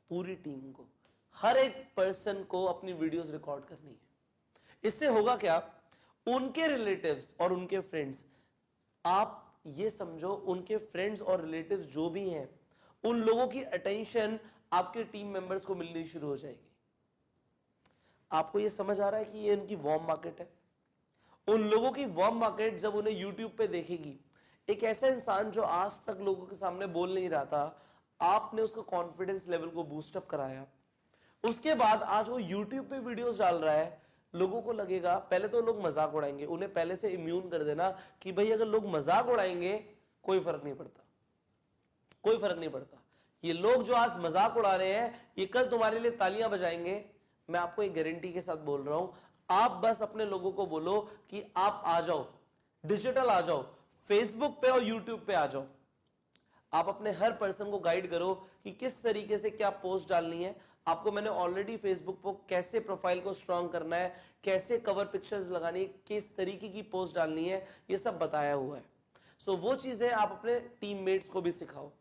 पूरी टीम को, हर एक पर्सन को अपनी वीडियोस रिकॉर्ड करनी है। इससे होगा क्या? उनके रिलेटिव्स और उनके फ्रेंड्स, आप ये समझो उनके फ्रेंड्स और रिलेटिव्स जो भी हैं, उन लोगों की अटेंशन आपके टीम मेंबर्स को मिलनी शुरू हो जाएगी। आपको ये समझ आ रहा है कि ये इनकी वार्म मार्केट है। उन लोगों की वार्म मार्केट जब उन्हें यूट्यूब पे देखेगी, एक ऐसा इंसान जो आज तक लोगों के सामने बोल नहीं रहा था, आपने उसका कॉन्फिडेंस लेवल को बूस्ट अप कराया, उसके बाद आज वो यूट्यूब पे वीडियोस डाल रहा है। लोगों को लगेगा, पहले तो लोग मजाक उड़ाएंगे, उन्हें पहले से इम्यून कर देना कि भाई अगर लोग मजाक उड़ाएंगे कोई फर्क नहीं पड़ता, कोई फर्क नहीं पड़ता। ये लोग जो आज मजाक उड़ा रहे हैं, ये कल तुम्हारे लिए तालियां बजाएंगे। मैं आपको एक गारंटी के साथ बोल रहा हूं। आप बस अपने लोगों को बोलो कि आप आ जाओ, डिजिटल आ जाओ, फेसबुक पे और यूट्यूब पे आ जाओ। आप अपने हर पर्सन को गाइड करो कि किस तरीके से क्या पोस्ट डालनी है। आपको मैंने ऑलरेडी फेसबुक पर कैसे प्रोफाइल को स्ट्रांग करना है, कैसे कवर पिक्चर्स लगानी है, किस तरीके की पोस्ट डालनी है, ये सब बताया हुआ है। सो वो चीजें आप अपने टीममेट्स को भी सिखाओ।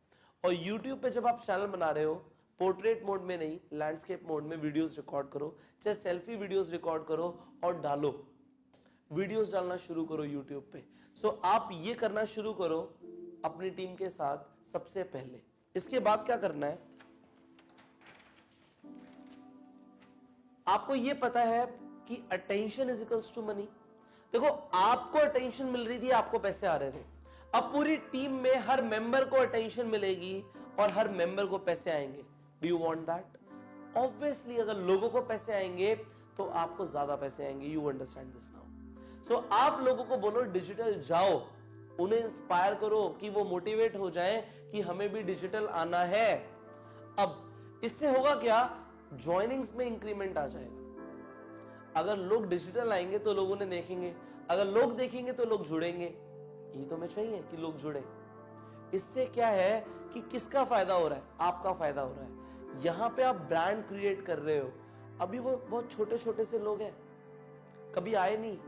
और यूट्यूब पे जब आप चैनल बना रहे हो, पोर्ट्रेट मोड में नहीं, लैंडस्केप मोड में वीडियोस रिकॉर्ड करो, चाहे सेल्फी वीडियोस रिकॉर्ड करो और डालो, वीडियोस डालना शुरू करो यूट्यूब पे। सो आप ये करना शुरू करो अपनी टीम के साथ सबसे पहले। इसके बाद क्या करना है? आपको ये पता है कि attention is equals to money. देखो, आपको अटेंशन मिल रही थी, आपको पैसे आ रहे थे। अब पूरी टीम में हर मेंबर को अटेंशन मिलेगी और हर मेंबर को पैसे आएंगे। Do you want that? Obviously अगर लोगों को पैसे आएंगे तो आपको ज्यादा पैसे आएंगे। You understand this now? So आप लोगों को बोलो डिजिटल जाओ, उन्हें इंस्पायर करो कि वो मोटिवेट हो जाएं कि हमें भी डिजिटल आना है। अब इससे होगा क्या? ज्वाइनिंग्स में इंक्रीमेंट आ जाएगा। अगर लोग डिजिटल आएंगे तो लोग उन्हें देखेंगे, अगर लोग देखेंगे तो लोग जुड़ेंगे। ये तो मैं चाहिए कि लोग जुड़े। इससे क्या है कि किसका फायदा हो रहा है? आपका फायदा हो रहा है। यहां पे आप ब्रांड क्रिएट कर रहे हो। अभी वो बहुत छोटे छोटे से लोग हैं, कभी आए नहीं,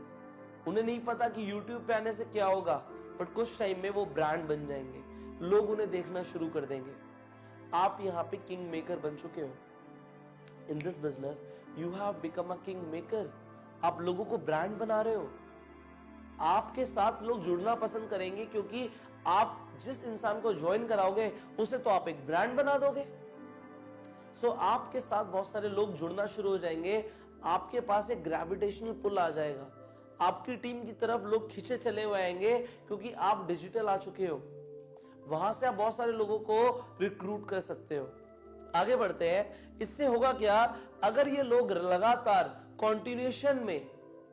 उन्हें नहीं पता कि YouTube पे आने से क्या होगा, बट कुछ टाइम में वो ब्रांड बन जाएंगे, लोग उन्हें देखना शुरू कर देंगे। आप यहां पे किंग मेकर बन चुके हो। In this business you have become a king maker. आप लोगों को ब्रांड बना रहे हो। आपके साथ लोग जुड़ना पसंद करेंगे क्योंकि आप जिस इंसान को ज्वाइन कराओगे उसे तो आप एक ब्रांड बना दोगे। सो आपके साथ बहुत सारे लोग जुड़ना शुरू हो जाएंगे। आपके पास एक ग्रेविटेशनल पुल आ जाएगा, आपकी टीम की तरफ लोग खींचे चले हुए आएंगे क्योंकि आप डिजिटल आ चुके हो। वहां से आप बहुत सारे लोगों को रिक्रूट कर सकते हो। आगे बढ़ते हैं। इससे होगा क्या? अगर ये लोग लगातार कंटिन्यूएशन में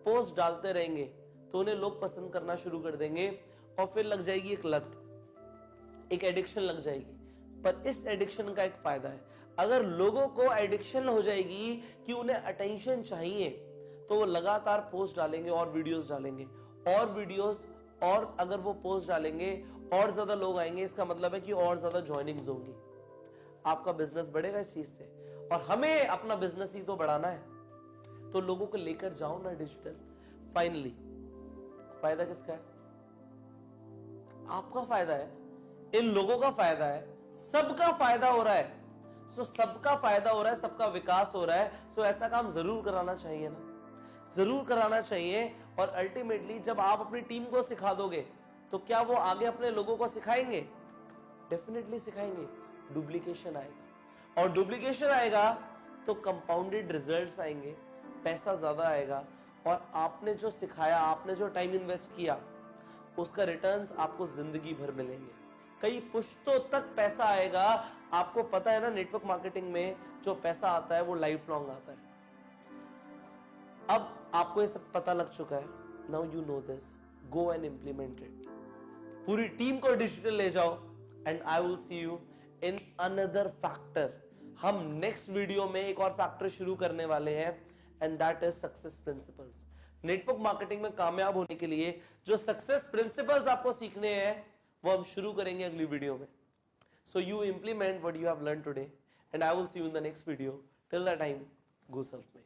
पोस्ट डालते रहेंगे तो उन्हें लोग पसंद करना शुरू कर देंगे और फिर लग जाएगी एक लत, एक एडिक्शन लग जाएगी। पर इस एडिक्शन का एक फायदा है, अगर लोगों को एडिक्शन हो जाएगी कि उन्हें अटेंशन चाहिए, तो वो लगातार पोस्ट डालेंगे और वीडियोस डालेंगे और वीडियोस, और अगर वो पोस्ट डालेंगे और ज्यादा लोग आएंगे, इसका मतलब है कि और ज्यादा ज्वाइनिंग्स होंगी, आपका बिजनेस बढ़ेगा इस चीज से। और हमें अपना बिजनेस ही तो बढ़ाना है, तो लोगों को लेकर जाओ ना डिजिटल। फाइनली फायदा किसका है? आपका फायदा है, इन लोगों का फायदा है, सबका फायदा हो रहा है। सो सबका फायदा हो रहा है, सबका विकास हो रहा है, सो ऐसा काम जरूर कराना चाहिए ना, जरूर कराना चाहिए। और अल्टीमेटली जब आप अपनी टीम को सिखा दोगे तो क्या वो आगे अपने लोगों को सिखाएंगे? डेफिनेटली सिखाएंगे। डुप्लीकेशन आएगा, और डुप्लीकेशन आएगा तो कंपाउंडेड रिजल्ट्स आएंगे, पैसा ज्यादा आएगा, और आपने जो सिखाया, आपने जो टाइम इन्वेस्ट किया, उसका रिटर्न्स आपको जिंदगी भर मिलेंगे, कई पुश्तों तक पैसा आएगा। आपको पता है ना, नेटवर्क मार्केटिंग में जो पैसा आता है वो लाइफ लॉन्ग आता है। अब आपको ये सब पता लग चुका है, now you know this, go and implement it. पूरी टीम को डिजिटल ले जाओ, and I will see you in another factor. हम नेक्स्ट वीडियो में एक और फैक्टर शुरू करने वाले हैं, and that is success principles. Network marketing में कामयाब होने के लिए जो सक्सेस प्रिंसिपल्स आपको सीखने हैं, वो हम शुरू करेंगे अगली वीडियो में। So you implement what you have learn today, and I will see you in the next video. Till that time, go self made.